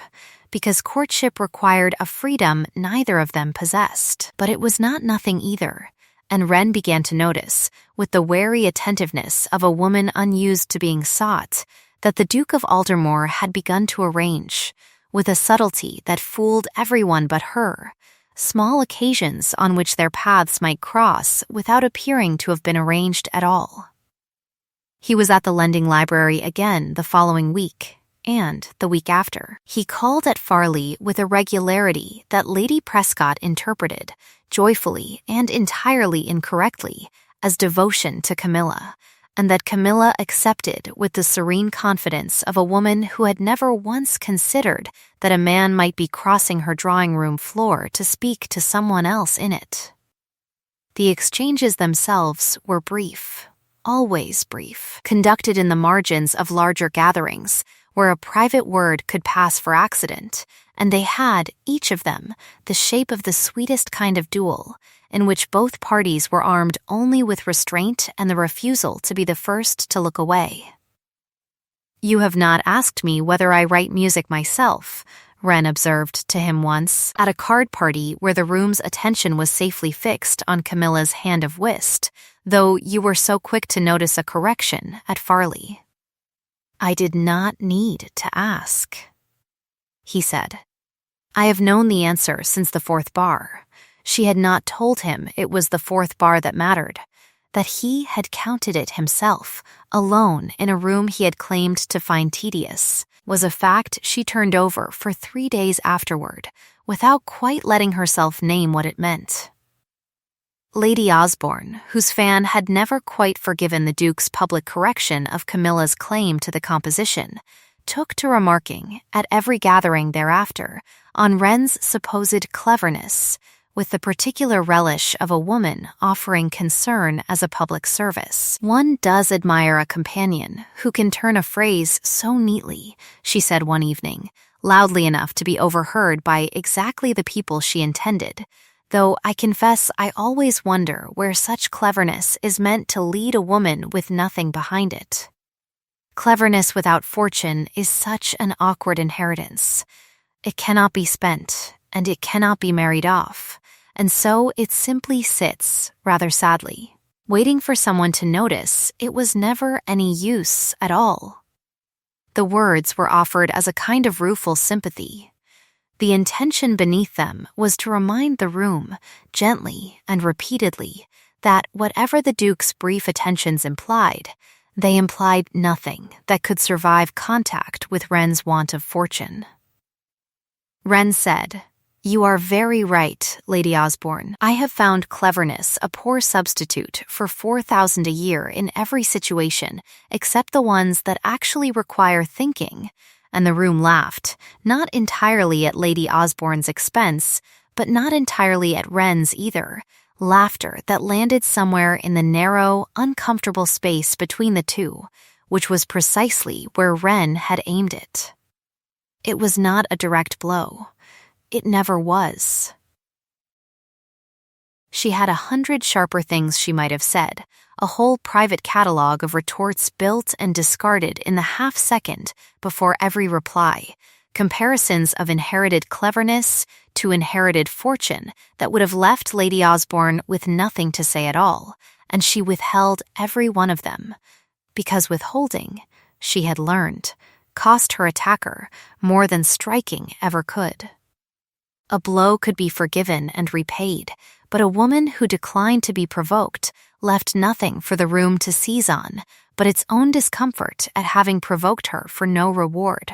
because courtship required a freedom neither of them possessed. But it was not nothing either, and Wren began to notice, with the wary attentiveness of a woman unused to being sought, that the Duke of Aldermore had begun to arrange, with a subtlety that fooled everyone but her, small occasions on which their paths might cross without appearing to have been arranged at all. He was at the lending library again the following week, and the week after. He called at Farley with a regularity that Lady Prescott interpreted, joyfully and entirely incorrectly, as devotion to Camilla, and that Camilla accepted with the serene confidence of a woman who had never once considered that a man might be crossing her drawing-room floor to speak to someone else in it. The exchanges themselves were brief, always brief, conducted in the margins of larger gatherings, where a private word could pass for accident, and they had, each of them, the shape of the sweetest kind of duel, in which both parties were armed only with restraint and the refusal to be the first to look away. "You have not asked me whether I write music myself," Wren observed to him once, at a card party where the room's attention was safely fixed on Camilla's hand of whist, though you were so quick to notice a correction at Farley. "I did not need to ask," he said. I have known the answer since the fourth bar. She had not told him it was the fourth bar that mattered, that he had counted it himself, alone in a room he had claimed to find tedious, was a fact she turned over for 3 days afterward, without quite letting herself name what it meant. Lady Osborne, whose fan had never quite forgiven the Duke's public correction of Camilla's claim to the composition, took to remarking, at every gathering thereafter, on Wren's supposed cleverness, with the particular relish of a woman offering concern as a public service. "One does admire a companion who can turn a phrase so neatly," she said one evening, loudly enough to be overheard by exactly the people she intended, though I confess I always wonder where such cleverness is meant to lead a woman with nothing behind it. Cleverness without fortune is such an awkward inheritance. It cannot be spent, and it cannot be married off, and so it simply sits, rather sadly, waiting for someone to notice it was never any use at all. The words were offered as a kind of rueful sympathy. The intention beneath them was to remind the room, gently and repeatedly, that whatever the Duke's brief attentions implied, they implied nothing that could survive contact with Wren's want of fortune. Wren said, "You are very right, Lady Osborne. I have found cleverness a poor substitute for 4,000 a year in every situation except the ones that actually require thinking," and the room laughed, not entirely at Lady Osborne's expense, but not entirely at Wren's either, laughter that landed somewhere in the narrow, uncomfortable space between the two, which was precisely where Wren had aimed it. It was not a direct blow. It never was. She had 100 sharper things she might have said, a whole private catalogue of retorts built and discarded in the half-second before every reply, comparisons of inherited cleverness to inherited fortune that would have left Lady Osborne with nothing to say at all, and she withheld every one of them, because withholding, she had learned, cost her attacker more than striking ever could. A blow could be forgiven and repaid, but a woman who declined to be provoked left nothing for the room to seize on but its own discomfort at having provoked her for no reward.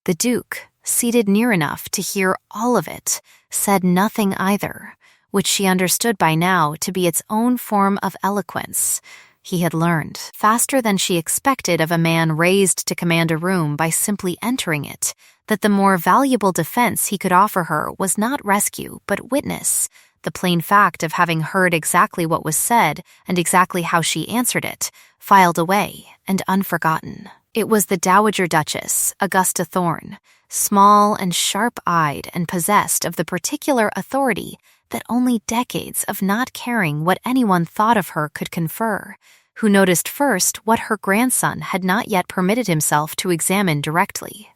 The Duke, seated near enough to hear all of it, said nothing either, which she understood by now to be its own form of eloquence. He had learned, faster than she expected of a man raised to command a room by simply entering it, that the more valuable defense he could offer her was not rescue but witness, the plain fact of having heard exactly what was said and exactly how she answered it, filed away and unforgotten. It was the Dowager Duchess, Augusta Thorne, small and sharp-eyed and possessed of the particular authority that only decades of not caring what anyone thought of her could confer, who noticed first what her grandson had not yet permitted himself to examine directly.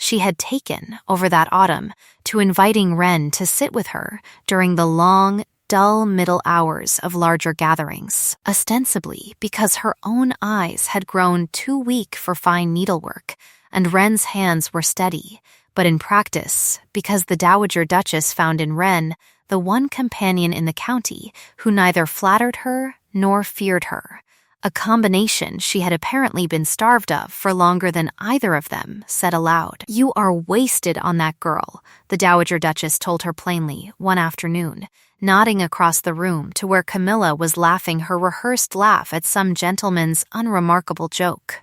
She had taken, over that autumn, to inviting Wren to sit with her during the long, dull middle hours of larger gatherings, ostensibly because her own eyes had grown too weak for fine needlework, and Wren's hands were steady, but in practice, because the Dowager Duchess found in Wren the one companion in the county who neither flattered her nor feared her, a combination she had apparently been starved of for longer than either of them said aloud. "You are wasted on that girl," the Dowager Duchess told her plainly one afternoon, nodding across the room to where Camilla was laughing her rehearsed laugh at some gentleman's unremarkable joke.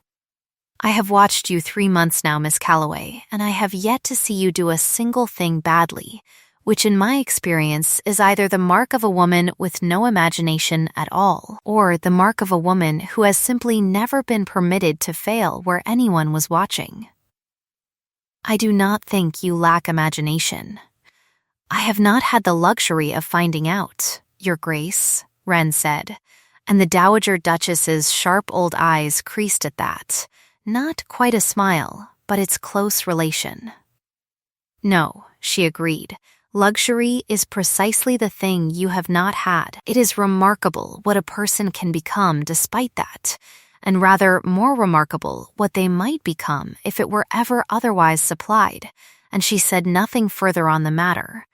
"I have watched you 3 months now, Miss Calloway, and I have yet to see you do a single thing badly, which in my experience is either the mark of a woman with no imagination at all, or the mark of a woman who has simply never been permitted to fail where anyone was watching. I do not think you lack imagination. I have not had the luxury of finding out, Your Grace," Wren said, and the Dowager Duchess's sharp old eyes creased at that. Not quite a smile, but its close relation. "No," she agreed. "Luxury is precisely the thing you have not had. It is remarkable what a person can become despite that, and rather more remarkable what they might become if it were ever otherwise supplied," and she said nothing further on the matter.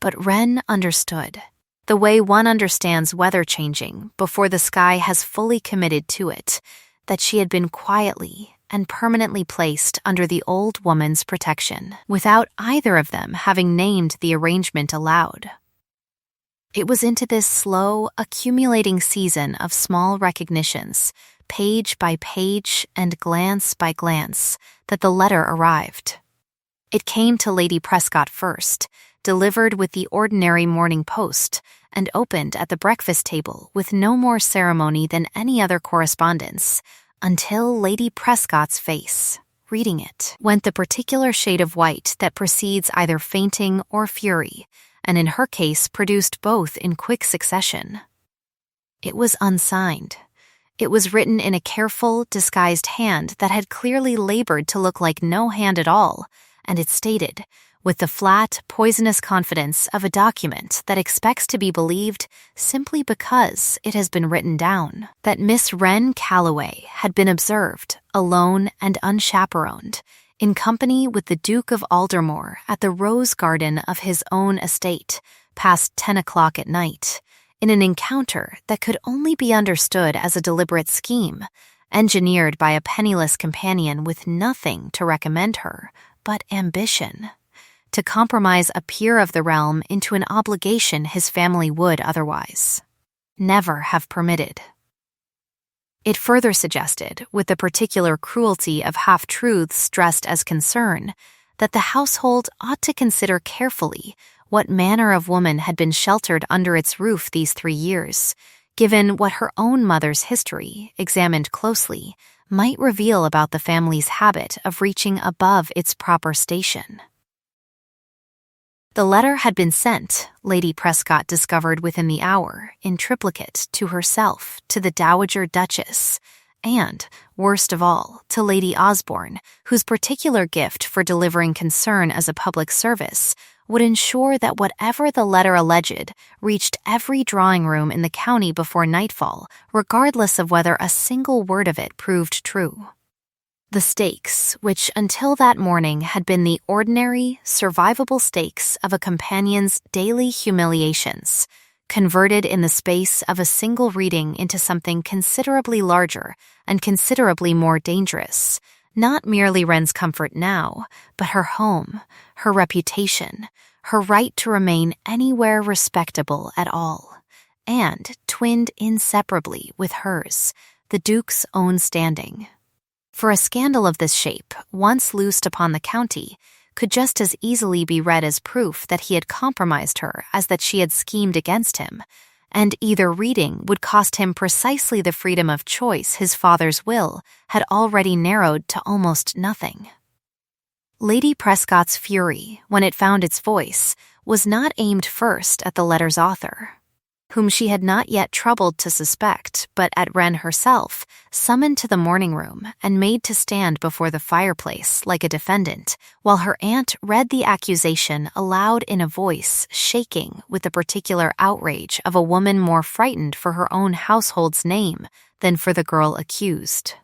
But Wren understood, the way one understands weather changing before the sky has fully committed to it, that she had been quietly and permanently placed under the old woman's protection, without either of them having named the arrangement aloud. It was into this slow, accumulating season of small recognitions, page by page and glance by glance, that the letter arrived. It came to Lady Prescott first, delivered with the ordinary morning post, and opened at the breakfast table with no more ceremony than any other correspondence, until Lady Prescott's face, reading it, went the particular shade of white that precedes either fainting or fury, and in her case produced both in quick succession. It was unsigned. It was written in a careful, disguised hand that had clearly labored to look like no hand at all, and it stated, with the flat, poisonous confidence of a document that expects to be believed simply because it has been written down, that Miss Wren Calloway had been observed, alone and unchaperoned, in company with the Duke of Aldermore at the rose garden of his own estate, past 10 o'clock at night, in an encounter that could only be understood as a deliberate scheme, engineered by a penniless companion with nothing to recommend her but ambition, to compromise a peer of the realm into an obligation his family would otherwise never have permitted. It further suggested, with the particular cruelty of half-truths dressed as concern, that the household ought to consider carefully what manner of woman had been sheltered under its roof these 3 years, given what her own mother's history, examined closely, might reveal about the family's habit of reaching above its proper station. The letter had been sent, Lady Prescott discovered within the hour, in triplicate to herself, to the Dowager Duchess, and, worst of all, to Lady Osborne, whose particular gift for delivering concern as a public service would ensure that whatever the letter alleged reached every drawing-room in the county before nightfall, regardless of whether a single word of it proved true. The stakes, which until that morning had been the ordinary, survivable stakes of a companion's daily humiliations, converted in the space of a single reading into something considerably larger and considerably more dangerous. Not merely Wren's comfort now, but her home, her reputation, her right to remain anywhere respectable at all, and twinned inseparably with hers, the Duke's own standing. For a scandal of this shape, once loosed upon the county, could just as easily be read as proof that he had compromised her as that she had schemed against him, and either reading would cost him precisely the freedom of choice his father's will had already narrowed to almost nothing. Lady Prescott's fury, when it found its voice, was not aimed first at the letter's author, whom she had not yet troubled to suspect, but at Wren herself, summoned to the morning room and made to stand before the fireplace like a defendant, while her aunt read the accusation aloud in a voice shaking with the particular outrage of a woman more frightened for her own household's name than for the girl accused.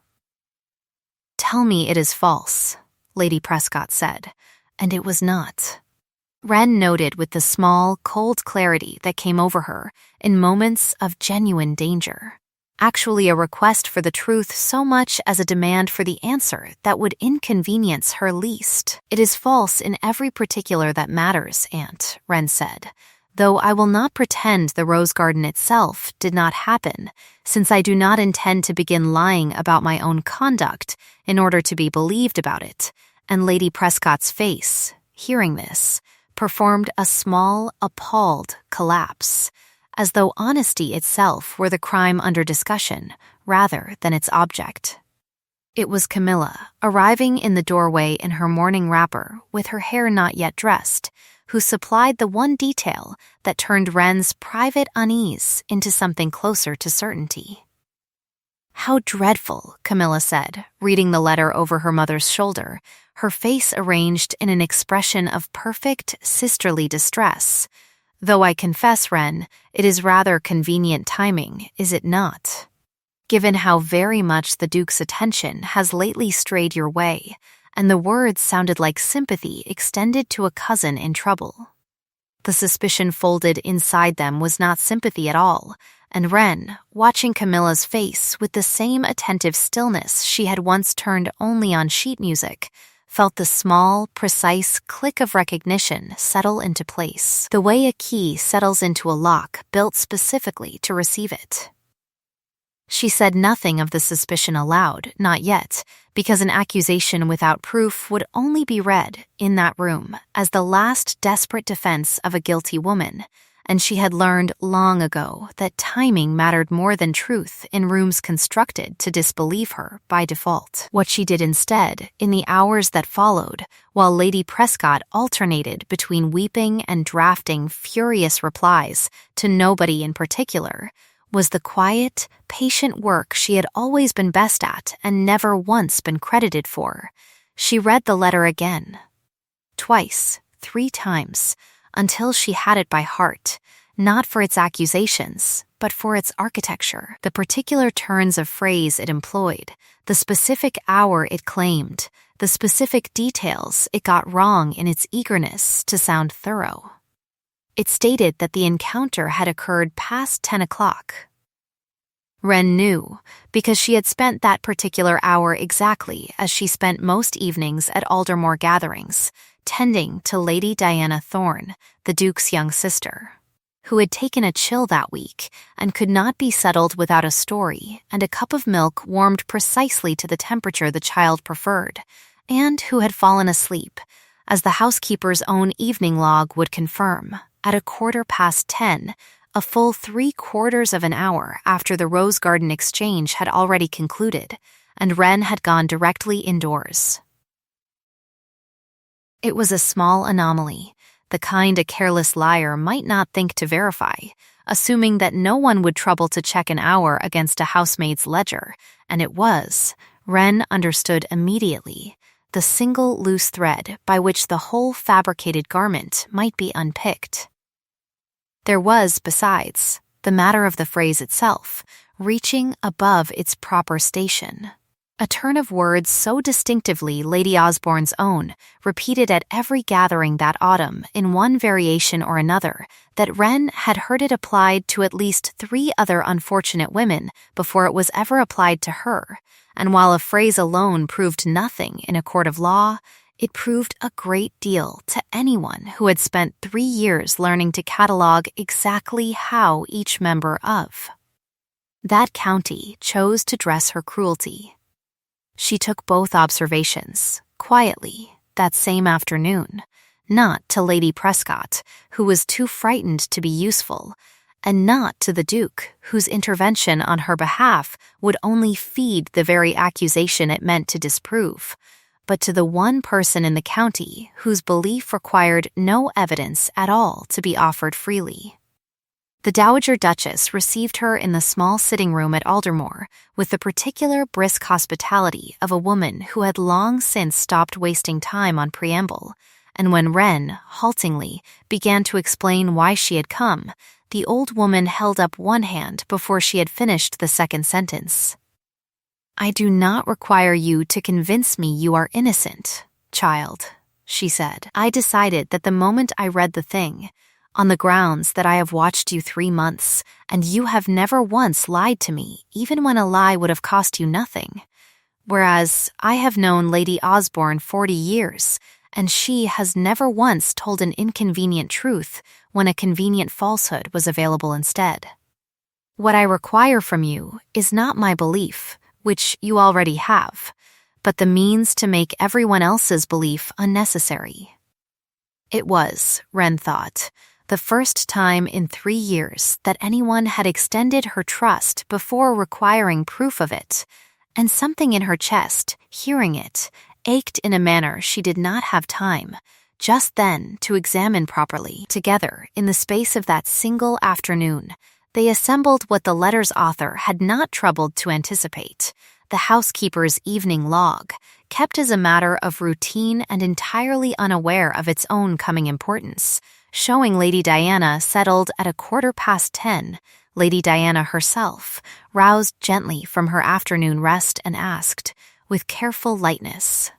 "Tell me it is false," Lady Prescott said, and it was not. Wren noted with the small, cold clarity that came over her in moments of genuine danger, actually a request for the truth so much as a demand for the answer that would inconvenience her least. "It is false in every particular that matters, Aunt," Wren said, "though I will not pretend the rose garden itself did not happen, since I do not intend to begin lying about my own conduct in order to be believed about it." And Lady Prescott's face, hearing this, performed a small, appalled collapse, as though honesty itself were the crime under discussion, rather than its object. It was Camilla, arriving in the doorway in her morning wrapper, with her hair not yet dressed, who supplied the one detail that turned Wren's private unease into something closer to certainty. "How dreadful," Camilla said, reading the letter over her mother's shoulder, her face arranged in an expression of perfect sisterly distress. "Though I confess, Wren, it is rather convenient timing, is it not? Given how very much the Duke's attention has lately strayed your way, and the words sounded like sympathy extended to a cousin in trouble." The suspicion folded inside them was not sympathy at all, and Wren, watching Camilla's face with the same attentive stillness she had once turned only on sheet music, felt the small, precise click of recognition settle into place, the way a key settles into a lock built specifically to receive it. She said nothing of the suspicion aloud, not yet, because an accusation without proof would only be read, in that room, as the last desperate defense of a guilty woman, and she had learned long ago that timing mattered more than truth in rooms constructed to disbelieve her by default. What she did instead, in the hours that followed, while Lady Prescott alternated between weeping and drafting furious replies to nobody in particular, was the quiet, patient work she had always been best at and never once been credited for. She read the letter again. Twice, 3 times, until she had it by heart, not for its accusations, but for its architecture, the particular turns of phrase it employed, the specific hour it claimed, the specific details it got wrong in its eagerness to sound thorough. It stated that the encounter had occurred past 10 o'clock. Wren knew, because she had spent that particular hour exactly as she spent most evenings at Aldermore gatherings, tending to Lady Diana Thorne, the Duke's young sister, who had taken a chill that week and could not be settled without a story and a cup of milk warmed precisely to the temperature the child preferred, and who had fallen asleep, as the housekeeper's own evening log would confirm, at 10:15, a full 3/4 of an hour after the Rose Garden exchange had already concluded, and Wren had gone directly indoors. It was a small anomaly, the kind a careless liar might not think to verify, assuming that no one would trouble to check an hour against a housemaid's ledger, and it was, Wren understood immediately, the single loose thread by which the whole fabricated garment might be unpicked. There was, besides, the matter of the phrase itself, reaching above its proper station. A turn of words so distinctively Lady Osborne's own, repeated at every gathering that autumn in one variation or another, that Wren had heard it applied to at least 3 other unfortunate women before it was ever applied to her, and while a phrase alone proved nothing in a court of law, it proved a great deal to anyone who had spent 3 years learning to catalog exactly how each member of that county chose to dress her cruelty. She took both observations, quietly, that same afternoon, not to Lady Prescott, who was too frightened to be useful, and not to the Duke, whose intervention on her behalf would only feed the very accusation it meant to disprove, but to the one person in the county whose belief required no evidence at all to be offered freely. The Dowager Duchess received her in the small sitting room at Aldermore with the particular brisk hospitality of a woman who had long since stopped wasting time on preamble, and when Wren, haltingly, began to explain why she had come, the old woman held up one hand before she had finished the second sentence. "I do not require you to convince me you are innocent, child," she said. "I decided that the moment I read the thing, on the grounds that I have watched you 3 months, and you have never once lied to me, even when a lie would have cost you nothing. Whereas I have known Lady Osborne 40 years, and she has never once told an inconvenient truth when a convenient falsehood was available instead. What I require from you is not my belief, which you already have, but the means to make everyone else's belief unnecessary." It was, Wren thought, the first time in 3 years that anyone had extended her trust before requiring proof of it, and something in her chest, hearing it, ached in a manner she did not have time, just then, to examine properly. Together, in the space of that single afternoon, they assembled what the letter's author had not troubled to anticipate, the housekeeper's evening log, kept as a matter of routine and entirely unaware of its own coming importance, showing Lady Diana settled at 10:15, Lady Diana herself, roused gently from her afternoon rest and asked, with careful lightness,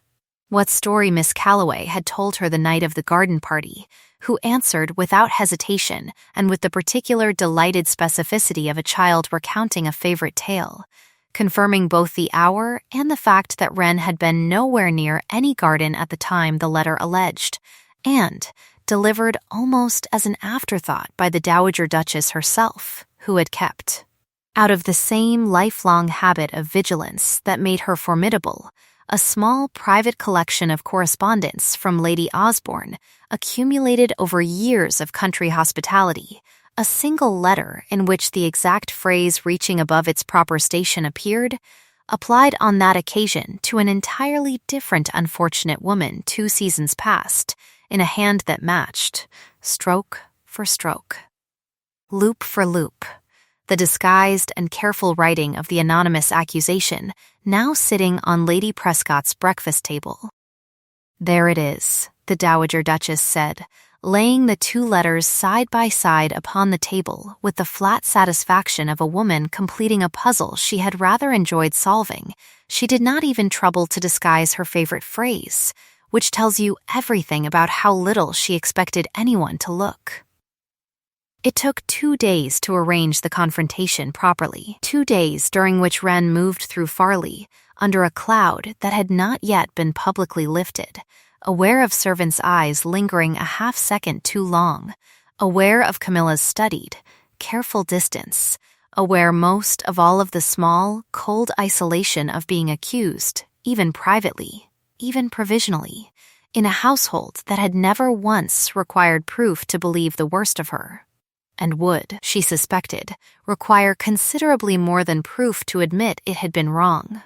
what story Miss Calloway had told her the night of the garden party, who answered without hesitation and with the particular delighted specificity of a child recounting a favorite tale, confirming both the hour and the fact that Wren had been nowhere near any garden at the time the letter alleged, and delivered almost as an afterthought by the Dowager Duchess herself, who had kept, out of the same lifelong habit of vigilance that made her formidable, a small private collection of correspondence from Lady Osborne, accumulated over years of country hospitality, a single letter in which the exact phrase reaching above its proper station appeared, applied on that occasion to an entirely different unfortunate woman 2 seasons past, in a hand that matched, stroke for stroke, loop for loop, the disguised and careful writing of the anonymous accusation now sitting on Lady Prescott's breakfast table. "There it is," the Dowager Duchess said, laying the 2 letters side by side upon the table with the flat satisfaction of a woman completing a puzzle she had rather enjoyed solving. She did not even trouble to disguise her favorite phrase, which tells you everything about how little she expected anyone to look. It took 2 days to arrange the confrontation properly, 2 days during which Wren moved through Farley under a cloud that had not yet been publicly lifted, aware of servants' eyes lingering a half-second too long, aware of Camilla's studied, careful distance, aware most of all of the small, cold isolation of being accused, even privately, even provisionally, in a household that had never once required proof to believe the worst of her, and would, she suspected, require considerably more than proof to admit it had been wrong.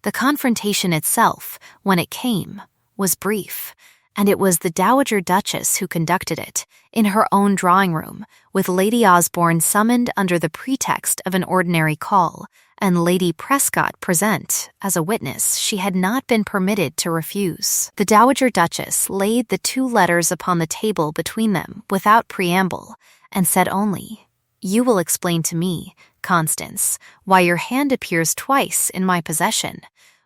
The confrontation itself, when it came, was brief, and it was the Dowager Duchess who conducted it, in her own drawing-room, with Lady Osborne summoned under the pretext of an ordinary call, and Lady Prescott present as a witness she had not been permitted to refuse. The Dowager Duchess laid the 2 letters upon the table between them without preamble, and said only, You will explain to me, Constance, why your hand appears twice in my possession,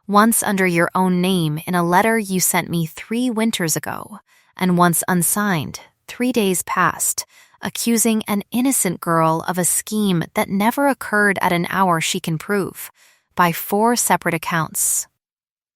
once under your own name in a letter you sent me 3 winters ago, and once unsigned, 3 days past, accusing an innocent girl of a scheme that never occurred at an hour she can prove, by 4 separate accounts.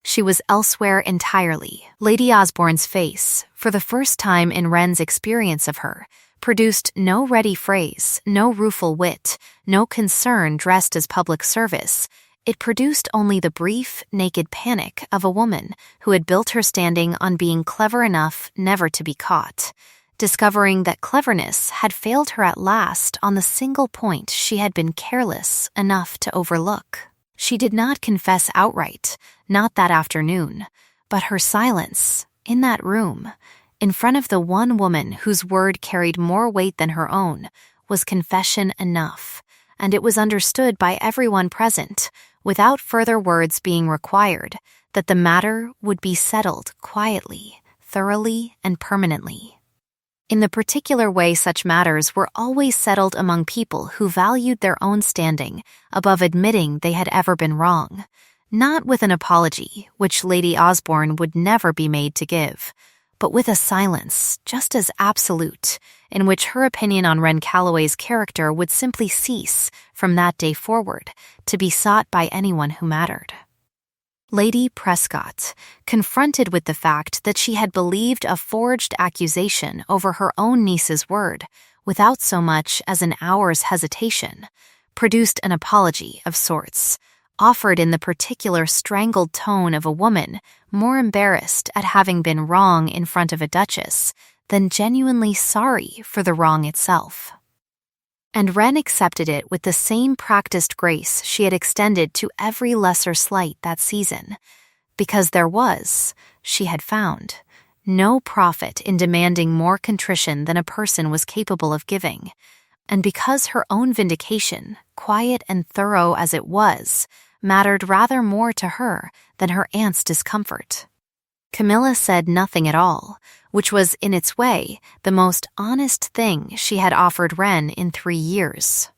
She was elsewhere entirely. Lady Osborne's face, for the first time in Wren's experience of her, produced no ready phrase, no rueful wit, no concern dressed as public service. It produced only the brief, naked panic of a woman who had built her standing on being clever enough never to be caught, discovering that cleverness had failed her at last on the single point she had been careless enough to overlook. She did not confess outright, not that afternoon, but her silence, in that room, in front of the one woman whose word carried more weight than her own, was confession enough, and it was understood by everyone present, without further words being required, that the matter would be settled quietly, thoroughly, and permanently. In the particular way such matters were always settled among people who valued their own standing above admitting they had ever been wrong, not with an apology, which Lady Osborne would never be made to give, but with a silence just as absolute, in which her opinion on Wren Calloway's character would simply cease, from that day forward, to be sought by anyone who mattered. Lady Prescott, confronted with the fact that she had believed a forged accusation over her own niece's word, without so much as an hour's hesitation, produced an apology of sorts, offered in the particular strangled tone of a woman more embarrassed at having been wrong in front of a duchess than genuinely sorry for the wrong itself. And Wren accepted it with the same practiced grace she had extended to every lesser slight that season, because there was, she had found, no profit in demanding more contrition than a person was capable of giving, and because her own vindication, quiet and thorough as it was, mattered rather more to her than her aunt's discomfort. Camilla said nothing at all, which was, in its way, the most honest thing she had offered Wren in 3 years.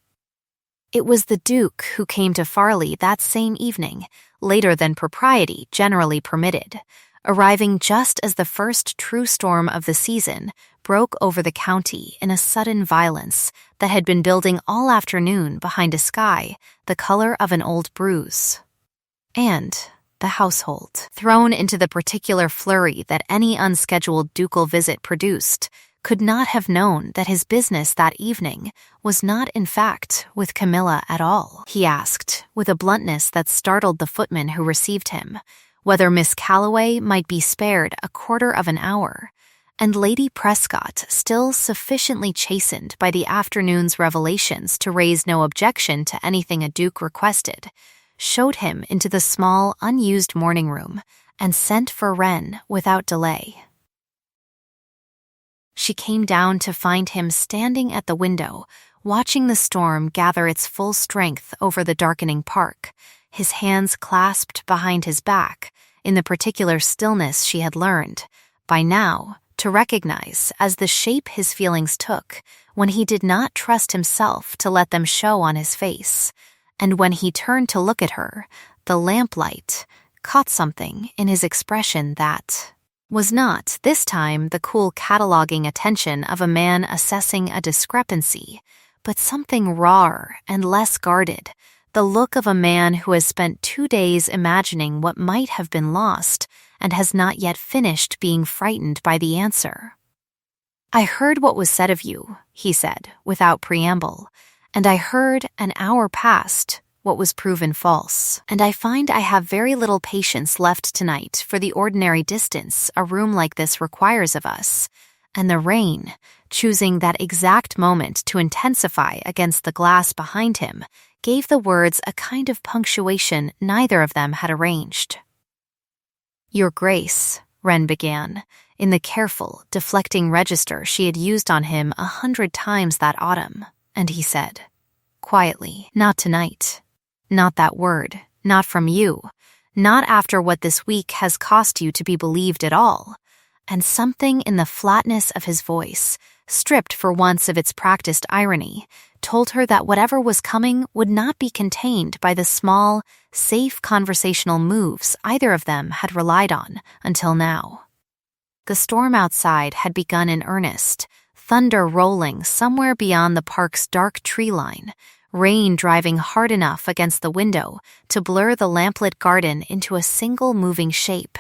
It was the Duke who came to Farley that same evening, later than propriety generally permitted, arriving just as the first true storm of the season broke over the county in a sudden violence that had been building all afternoon behind a sky the color of an old bruise. And the household, thrown into the particular flurry that any unscheduled ducal visit produced, could not have known that his business that evening was not in fact with Camilla at all. He asked, with a bluntness that startled the footman who received him, whether Miss Calloway might be spared a quarter of an hour, and Lady Prescott, still sufficiently chastened by the afternoon's revelations to raise no objection to anything a duke requested, showed him into the small, unused morning room and sent for Wren without delay. She came down to find him standing at the window, watching the storm gather its full strength over the darkening park, his hands clasped behind his back, in the particular stillness she had learned, by now, to recognize as the shape his feelings took when he did not trust himself to let them show on his face, and when he turned to look at her, the lamplight caught something in his expression that was not, this time, the cool cataloging attention of a man assessing a discrepancy, but something rawer and less guarded, the look of a man who has spent 2 days imagining what might have been lost and has not yet finished being frightened by the answer. "I heard what was said of you," he said, without preamble, "and I heard, an hour past, what was proven false, and I find I have very little patience left tonight for the ordinary distance a room like this requires of us, and the rain, choosing that exact moment to intensify against the glass behind him, gave the words a kind of punctuation neither of them had arranged. "Your Grace," Wren began, in the careful, deflecting register she had used on him 100 times that autumn, and he said, quietly, "Not tonight. Not that word, not from you, not after what this week has cost you to be believed at all," and something in the flatness of his voice, stripped for once of its practiced irony, told her that whatever was coming would not be contained by the small, safe conversational moves either of them had relied on until now. The storm outside had begun in earnest, thunder rolling somewhere beyond the park's dark tree line, rain driving hard enough against the window to blur the lamplit garden into a single moving shape,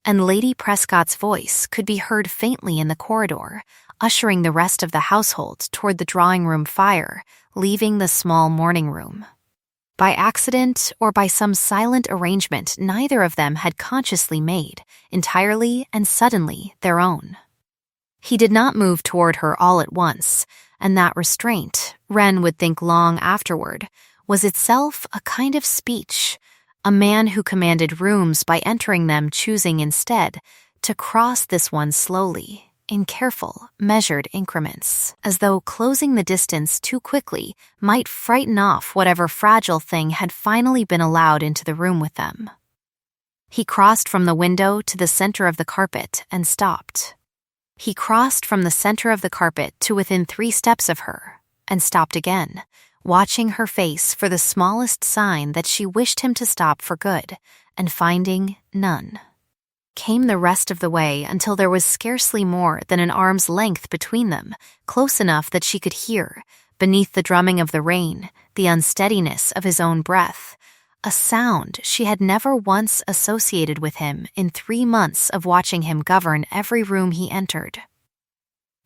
and Lady Prescott's voice could be heard faintly in the corridor, ushering the rest of the household toward the drawing-room fire, leaving the small morning room. By accident or by some silent arrangement neither of them had consciously made, entirely and suddenly their own. He did not move toward her all at once, and that restraint, Wren would think long afterward, was itself a kind of speech, a man who commanded rooms by entering them choosing instead to cross this one slowly, in careful, measured increments, as though closing the distance too quickly might frighten off whatever fragile thing had finally been allowed into the room with them. He crossed from the window to the center of the carpet and stopped. He crossed from the center of the carpet to within 3 steps of her, and stopped again, watching her face for the smallest sign that she wished him to stop for good, and finding none. Came the rest of the way until there was scarcely more than an arm's length between them, close enough that she could hear, beneath the drumming of the rain, the unsteadiness of his own breath, a sound she had never once associated with him in 3 months of watching him govern every room he entered.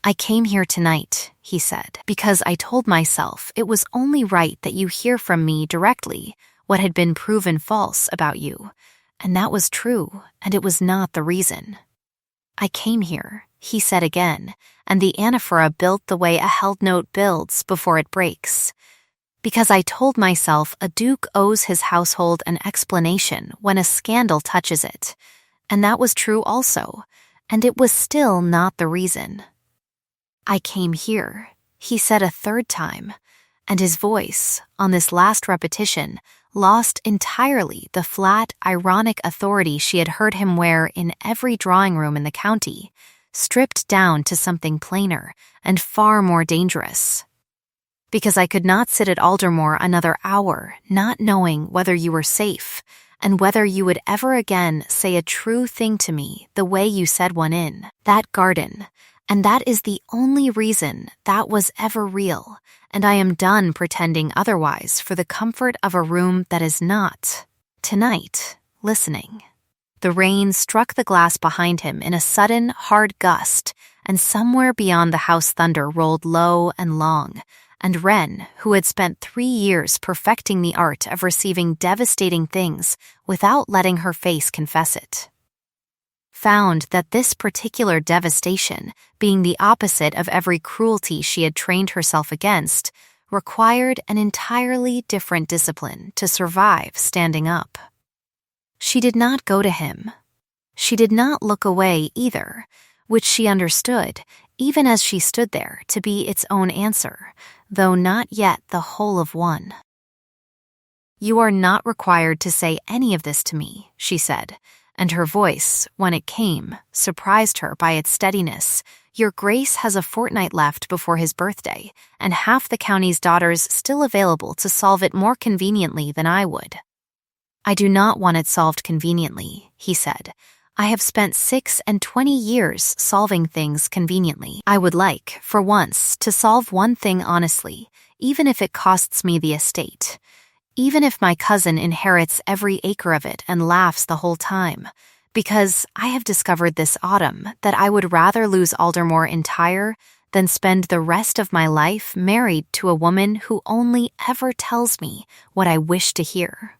"I came here tonight," he said, "because I told myself it was only right that you hear from me directly what had been proven false about you. And that was true, and it was not the reason. I came here," he said again, and the anaphora built the way a held note builds before it breaks, "because I told myself a duke owes his household an explanation when a scandal touches it, and that was true also, and it was still not the reason. I came here," he said a 3rd time, and his voice, on this last repetition, lost entirely the flat, ironic authority she had heard him wear in every drawing-room in the county, stripped down to something plainer and far more dangerous. "Because I could not sit at Aldermore another hour not knowing whether you were safe, and whether you would ever again say a true thing to me the way you said one in that garden, and that is the only reason that was ever real, and I am done pretending otherwise for the comfort of a room that is not. Tonight, listening." The rain struck the glass behind him in a sudden, hard gust, and somewhere beyond the house thunder rolled low and long, and Wren, who had spent 3 years perfecting the art of receiving devastating things without letting her face confess it, found that this particular devastation, being the opposite of every cruelty she had trained herself against, required an entirely different discipline to survive standing up. She did not go to him. She did not look away either, which she understood, even as she stood there, to be its own answer, though not yet the whole of one. "You are not required to say any of this to me," she said, and her voice, when it came, surprised her by its steadiness. "Your Grace has a fortnight left before his birthday, and half the county's daughters still available to solve it more conveniently than I would." "I do not want it solved conveniently," he said. "I have spent 26 years solving things conveniently. I would like, for once, to solve one thing honestly, even if it costs me the estate. Even if my cousin inherits every acre of it and laughs the whole time, because I have discovered this autumn that I would rather lose Aldermore entire than spend the rest of my life married to a woman who only ever tells me what I wish to hear."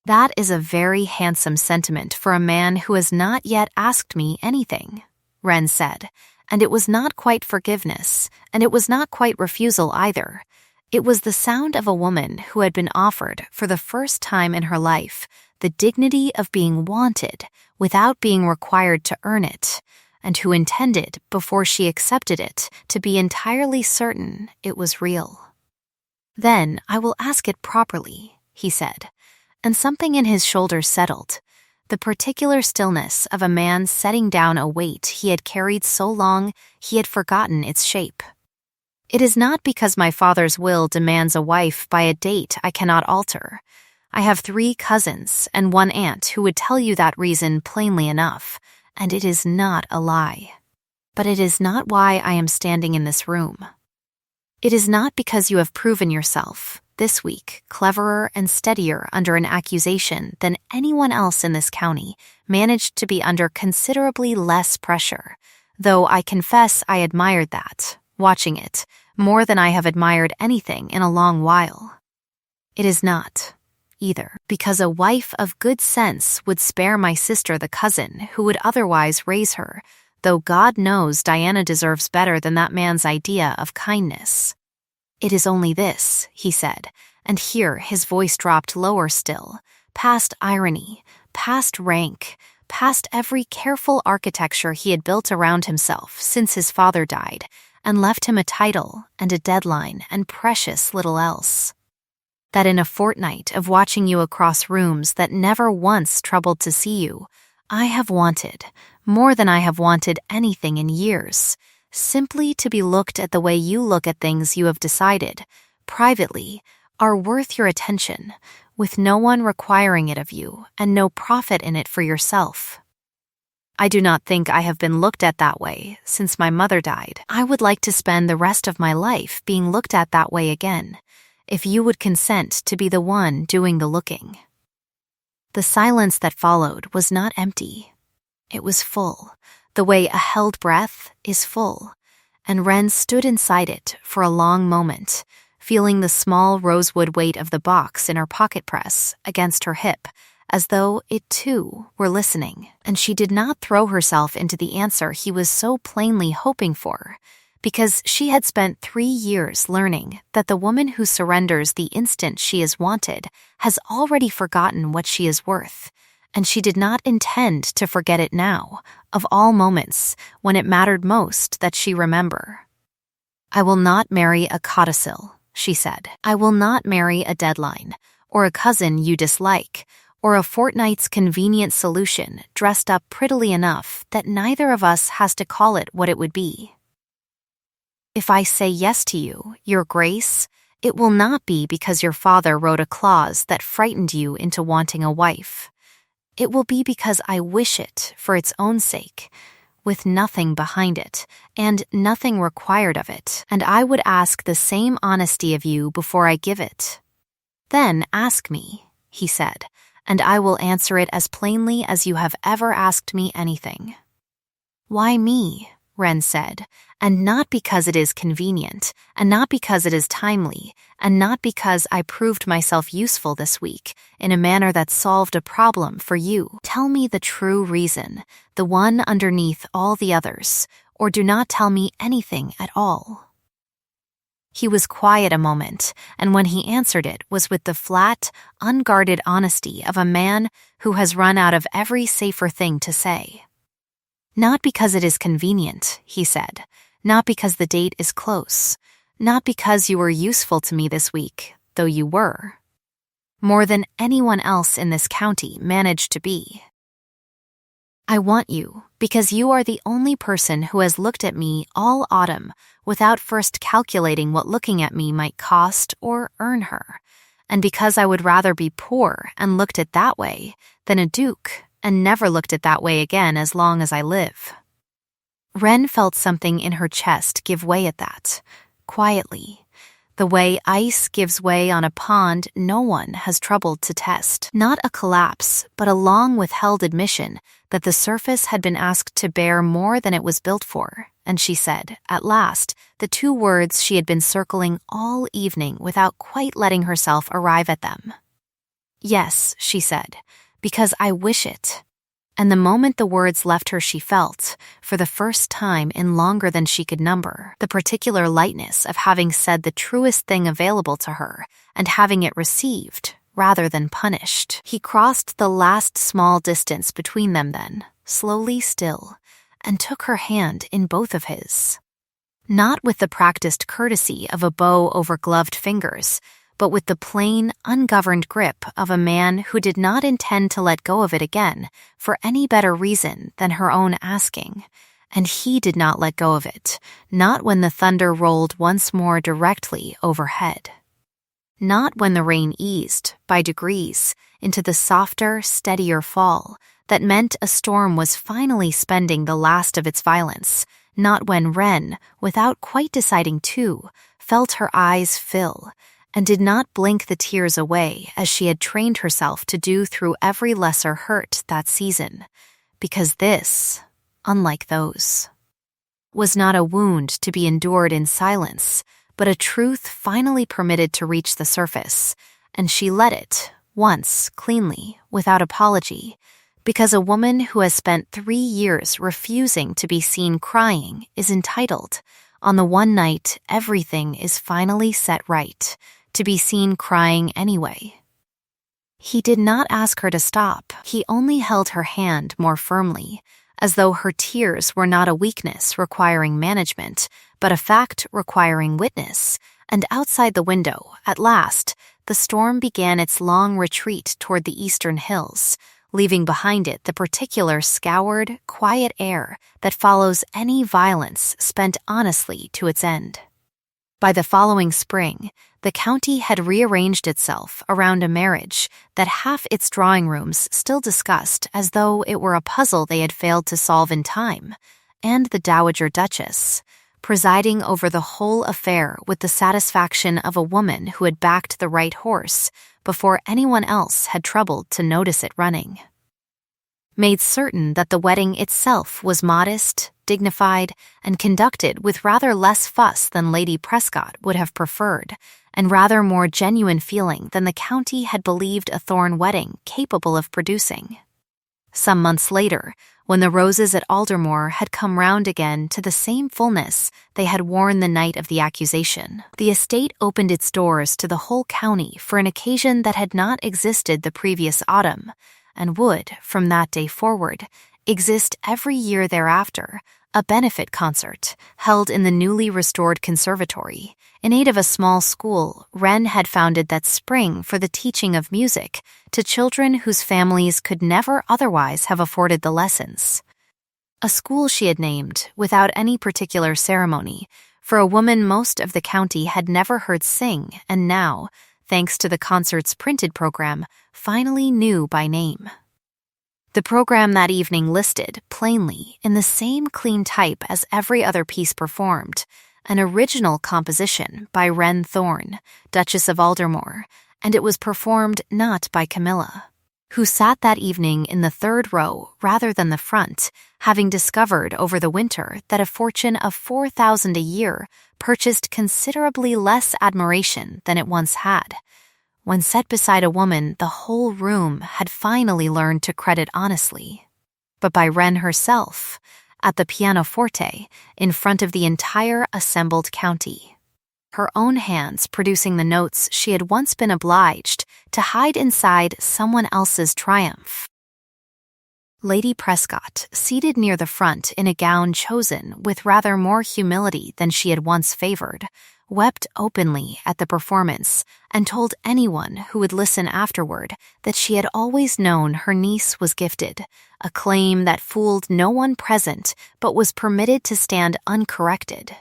"That is a very handsome sentiment for a man who has not yet asked me anything," Wren said, and it was not quite forgiveness, and it was not quite refusal either. It was the sound of a woman who had been offered, for the first time in her life, the dignity of being wanted without being required to earn it, and who intended, before she accepted it, to be entirely certain it was real. "Then I will ask it properly," he said, and something in his shoulders settled. the particular stillness of a man setting down a weight he had carried so long he had forgotten its shape. It is not because my father's will demands a wife by a date I cannot alter. I have 3 cousins and 1 aunt who would tell you that reason plainly enough, and it is not a lie. But it is not why I am standing in this room. It is not because you have proven yourself, this week, cleverer and steadier under an accusation than anyone else in this county managed to be under considerably less pressure, though I confess I admired that, watching it, more than I have admired anything in a long while. It is not, either, because a wife of good sense would spare my sister the cousin who would otherwise raise her, though God knows Diana deserves better than that man's idea of kindness. It is only this, he said, and here his voice dropped lower still, past irony, past rank, past every careful architecture he had built around himself since his father died, and left him a title and a deadline and precious little else. That in a fortnight of watching you across rooms that never once troubled to see you, I have wanted, more than I have wanted anything in years, simply to be looked at the way you look at things you have decided, privately, are worth your attention, with no one requiring it of you and no profit in it for yourself. I do not think I have been looked at that way since my mother died. I would like to spend the rest of my life being looked at that way again, if you would consent to be the one doing the looking. The silence that followed was not empty. It was full, the way a held breath is full, and Wren stood inside it for a long moment, feeling the small rosewood weight of the box in her pocket press against her hip, as though it too were listening, and she did not throw herself into the answer he was so plainly hoping for, because she had spent 3 years learning that the woman who surrenders the instant she is wanted has already forgotten what she is worth, and she did not intend to forget it now, of all moments, when it mattered most that she remember. I will not marry a codicil, she said. I will not marry a deadline, or a cousin you dislike, or a fortnight's convenient solution dressed up prettily enough that neither of us has to call it what it would be. If I say yes to you, Your Grace, it will not be because your father wrote a clause that frightened you into wanting a wife. It will be because I wish it for its own sake, with nothing behind it, and nothing required of it, and I would ask the same honesty of you before I give it. Then ask me, he said, and I will answer it as plainly as you have ever asked me anything. Why me? Wren said, and not because it is convenient, and not because it is timely, and not because I proved myself useful this week in a manner that solved a problem for you. Tell me the true reason, the one underneath all the others, or do not tell me anything at all. He was quiet a moment, and when he answered it was with the flat, unguarded honesty of a man who has run out of every safer thing to say. Not because it is convenient, he said, not because the date is close, not because you were useful to me this week, though you were. More than anyone else in this county managed to be. I want you because you are the only person who has looked at me all autumn without first calculating what looking at me might cost or earn her, and because I would rather be poor and looked at that way than a duke and never looked at that way again as long as I live. Wren felt something in her chest give way at that, quietly, the way ice gives way on a pond no one has troubled to test. Not a collapse, but a long-withheld admission that the surface had been asked to bear more than it was built for, and she said, at last, the 2 words she had been circling all evening without quite letting herself arrive at them. Yes, she said, because I wish it. And the moment the words left her she felt, for the first time in longer than she could number, the particular lightness of having said the truest thing available to her and having it received rather than punished. He crossed the last small distance between them then, slowly still, and took her hand in both of his. Not with the practiced courtesy of a bow over gloved fingers, but with the plain, ungoverned grip of a man who did not intend to let go of it again for any better reason than her own asking. And he did not let go of it, not when the thunder rolled once more directly overhead. Not when the rain eased, by degrees, into the softer, steadier fall that meant a storm was finally spending the last of its violence, not when Wren, without quite deciding to, felt her eyes fill, and did not blink the tears away as she had trained herself to do through every lesser hurt that season, because this, unlike those, was not a wound to be endured in silence, but a truth finally permitted to reach the surface, and she let it, once, cleanly, without apology, because a woman who has spent 3 years refusing to be seen crying is entitled, on the one night everything is finally set right, to be seen crying anyway. He did not ask her to stop, he only held her hand more firmly, as though her tears were not a weakness requiring management, but a fact requiring witness, and outside the window, at last, the storm began its long retreat toward the eastern hills, leaving behind it the particular scoured, quiet air that follows any violence spent honestly to its end. By the following spring, the county had rearranged itself around a marriage that half its drawing rooms still discussed as though it were a puzzle they had failed to solve in time, and the Dowager Duchess, presiding over the whole affair with the satisfaction of a woman who had backed the right horse before anyone else had troubled to notice it running. Made certain that the wedding itself was modest, dignified, and conducted with rather less fuss than Lady Prescott would have preferred, and rather more genuine feeling than the county had believed a Thorne wedding capable of producing. Some months later, when the roses at Aldermore had come round again to the same fullness they had worn the night of the accusation, the estate opened its doors to the whole county for an occasion that had not existed the previous autumn, and would, from that day forward, exist every year thereafter, a benefit concert held in the newly restored conservatory, in aid of a small school Wren had founded that spring for the teaching of music to children whose families could never otherwise have afforded the lessons. A school she had named, without any particular ceremony, for a woman most of the county had never heard sing and now, thanks to the concert's printed program, finally knew by name. The program that evening listed, plainly, in the same clean type as every other piece performed, an original composition by Wren Thorne, Duchess of Aldermore, and it was performed not by Camilla, who sat that evening in the third row rather than the front, having discovered over the winter that a fortune of $4,000 a year purchased considerably less admiration than it once had. When set beside a woman the whole room had finally learned to credit honestly, but by Wren herself, at the pianoforte, in front of the entire assembled county, her own hands producing the notes she had once been obliged to hide inside someone else's triumph. Lady Prescott, seated near the front in a gown chosen with rather more humility than she had once favored, wept openly at the performance and told anyone who would listen afterward that she had always known her niece was gifted, a claim that fooled no one present but was permitted to stand uncorrected.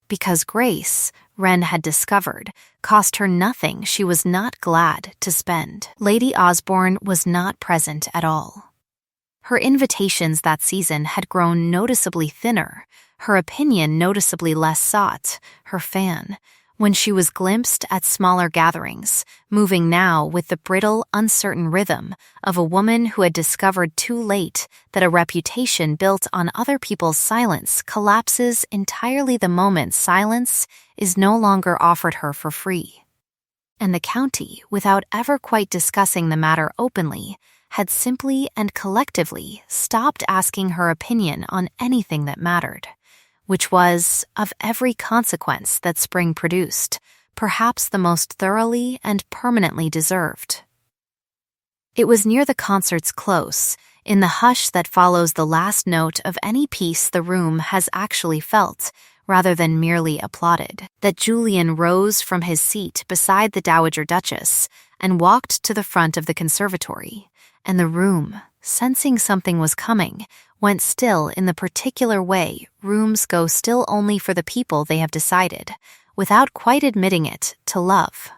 Because Grace, Wren had discovered, cost her nothing she was not glad to spend. Lady Osborne was not present at all. Her invitations that season had grown noticeably thinner, her opinion noticeably less sought, her fan, when she was glimpsed at smaller gatherings, moving now with the brittle, uncertain rhythm of a woman who had discovered too late that a reputation built on other people's silence collapses entirely the moment silence is no longer offered her for free. And the county, without ever quite discussing the matter openly, had simply and collectively stopped asking her opinion on anything that mattered, which was, of every consequence that spring produced, perhaps the most thoroughly and permanently deserved. It was near the concert's close, in the hush that follows the last note of any piece the room has actually felt, rather than merely applauded, that Julian rose from his seat beside the Dowager Duchess and walked to the front of the conservatory, and the room, sensing something was coming, went still in the particular way rooms go still only for the people they have decided, without quite admitting it, to love.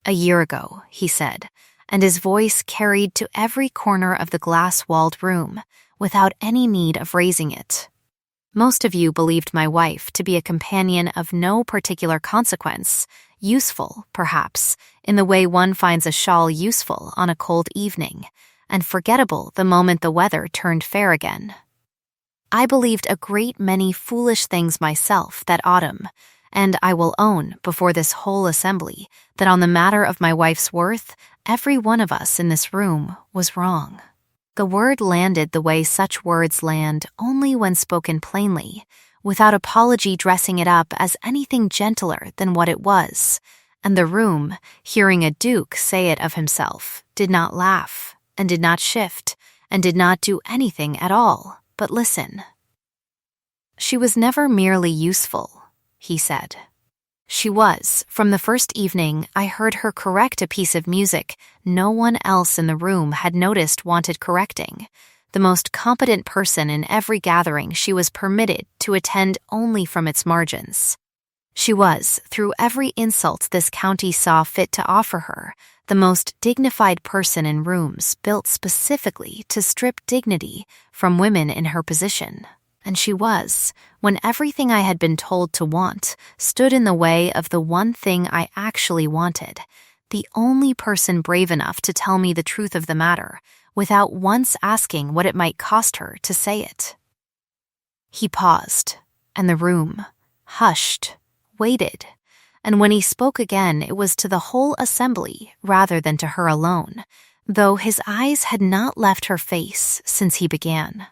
"A year ago," he said, and his voice carried to every corner of the glass-walled room, without any need of raising it. "Most of you believed my wife to be a companion of no particular consequence, useful, perhaps, in the way one finds a shawl useful on a cold evening, and forgettable the moment the weather turned fair again. I believed a great many foolish things myself that autumn, and I will own before this whole assembly that on the matter of my wife's worth, every one of us in this room was wrong." The word landed the way such words land only when spoken plainly, without apology dressing it up as anything gentler than what it was, and the room, hearing a duke say it of himself, did not laugh, and did not shift, and did not do anything at all but listen. "She was never merely useful," he said. "She was, from the first evening I heard her correct a piece of music no one else in the room had noticed wanted correcting, the most competent person in every gathering she was permitted to attend only from its margins. She was, through every insult this county saw fit to offer her, the most dignified person in rooms built specifically to strip dignity from women in her position. And she was, when everything I had been told to want stood in the way of the one thing I actually wanted, the only person brave enough to tell me the truth of the matter, without once asking what it might cost her to say it." He paused, and the room, hushed, waited, and when he spoke again it was to the whole assembly rather than to her alone, though his eyes had not left her face since he began.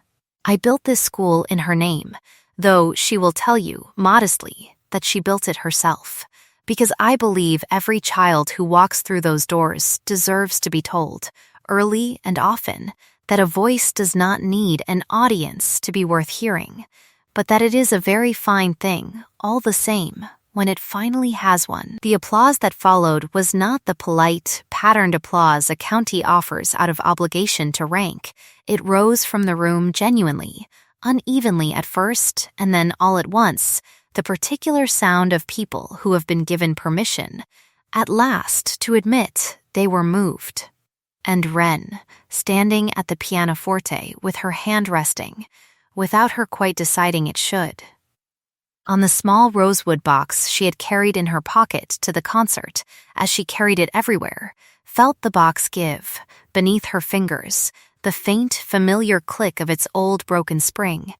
"I built this school in her name, though she will tell you, modestly, that she built it herself, because I believe every child who walks through those doors deserves to be told, early and often, that a voice does not need an audience to be worth hearing, but that it is a very fine thing, all the same, when it finally has one." The applause that followed was not the polite, patterned applause a county offers out of obligation to rank. It rose from the room genuinely, unevenly at first, and then all at once, the particular sound of people who have been given permission, at last, to admit they were moved. And Wren, standing at the pianoforte with her hand resting, without her quite deciding it should. On the small rosewood box she had carried in her pocket to the concert, as she carried it everywhere, felt the box give, beneath her fingers, the faint, familiar click of its old broken spring,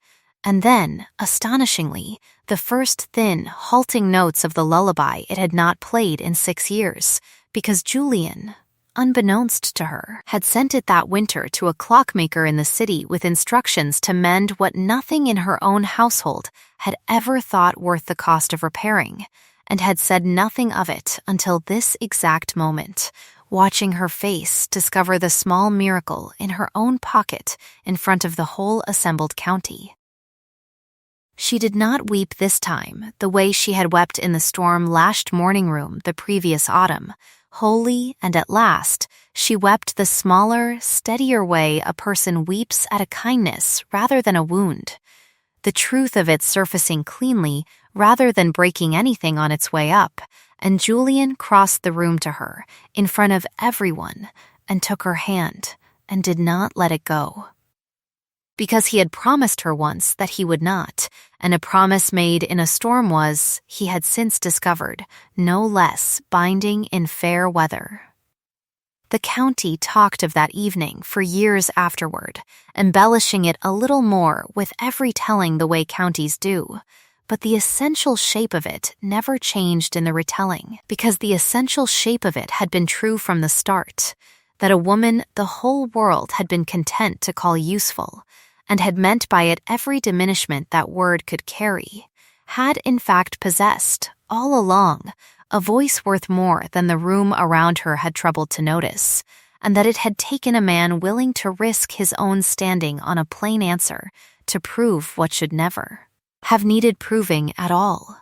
and then, astonishingly, the first thin, halting notes of the lullaby it had not played in 6 years, because Julian, unbeknownst to her, had sent it that winter to a clockmaker in the city with instructions to mend what nothing in her own household had ever thought worth the cost of repairing, and had said nothing of it until this exact moment, watching her face discover the small miracle in her own pocket in front of the whole assembled county. She did not weep this time the way she had wept in the storm-lashed morning room the previous autumn. Wholly and at last, she wept the smaller, steadier way a person weeps at a kindness rather than a wound, the truth of it surfacing cleanly rather than breaking anything on its way up, and Julian crossed the room to her, in front of everyone, and took her hand, and did not let it go. Because he had promised her once that he would not, and a promise made in a storm was, he had since discovered, no less binding in fair weather. The county talked of that evening for years afterward, embellishing it a little more with every telling the way counties do, but the essential shape of it never changed in the retelling, because the essential shape of it had been true from the start, that a woman the whole world had been content to call useful, and had meant by it every diminishment that word could carry, had in fact possessed, all along, a voice worth more than the room around her had troubled to notice, and that it had taken a man willing to risk his own standing on a plain answer to prove what should never. have needed proving at all.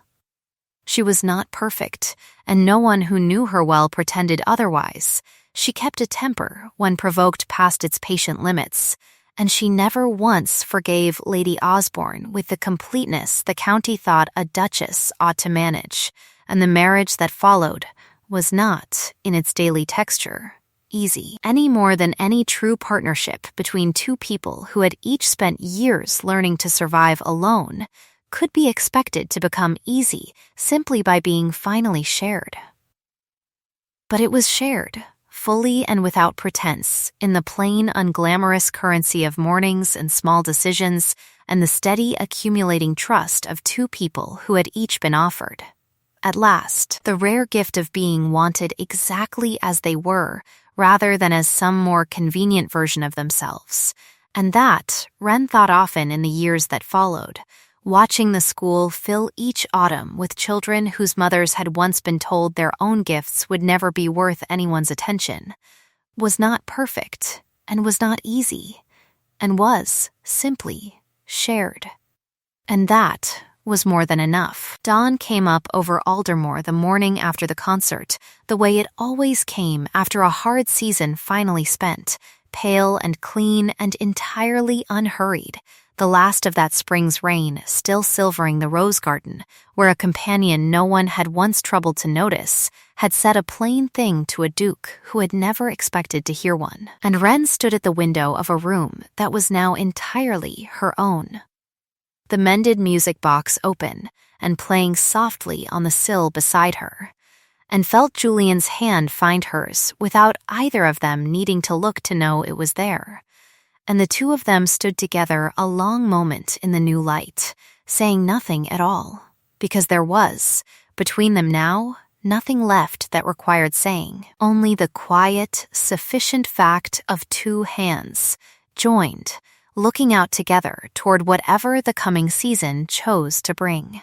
She was not perfect, and no one who knew her well pretended otherwise. She kept a temper when provoked past its patient limits, and she never once forgave Lady Osborne with the completeness the county thought a duchess ought to manage, and the marriage that followed was not, in its daily texture, easy, any more than any true partnership between two people who had each spent years learning to survive alone could be expected to become easy simply by being finally shared. But it was shared, fully and without pretense, in the plain, unglamorous currency of mornings and small decisions and the steady, accumulating trust of two people who had each been offered, at last, the rare gift of being wanted exactly as they were, rather than as some more convenient version of themselves. And that, Wren thought often in the years that followed, watching the school fill each autumn with children whose mothers had once been told their own gifts would never be worth anyone's attention, was not perfect, and was not easy, and was, simply, shared. And that was more than enough. Dawn came up over Aldermore the morning after the concert, the way it always came after a hard season finally spent, pale and clean and entirely unhurried, the last of that spring's rain still silvering the rose garden, where a companion no one had once troubled to notice had said a plain thing to a duke who had never expected to hear one. And Wren stood at the window of a room that was now entirely her own. The mended music box open and playing softly on the sill beside her, and felt Julian's hand find hers without either of them needing to look to know it was there. And the two of them stood together a long moment in the new light, saying nothing at all, because there was, between them now, nothing left that required saying, only the quiet, sufficient fact of two hands, joined, looking out together toward whatever the coming season chose to bring.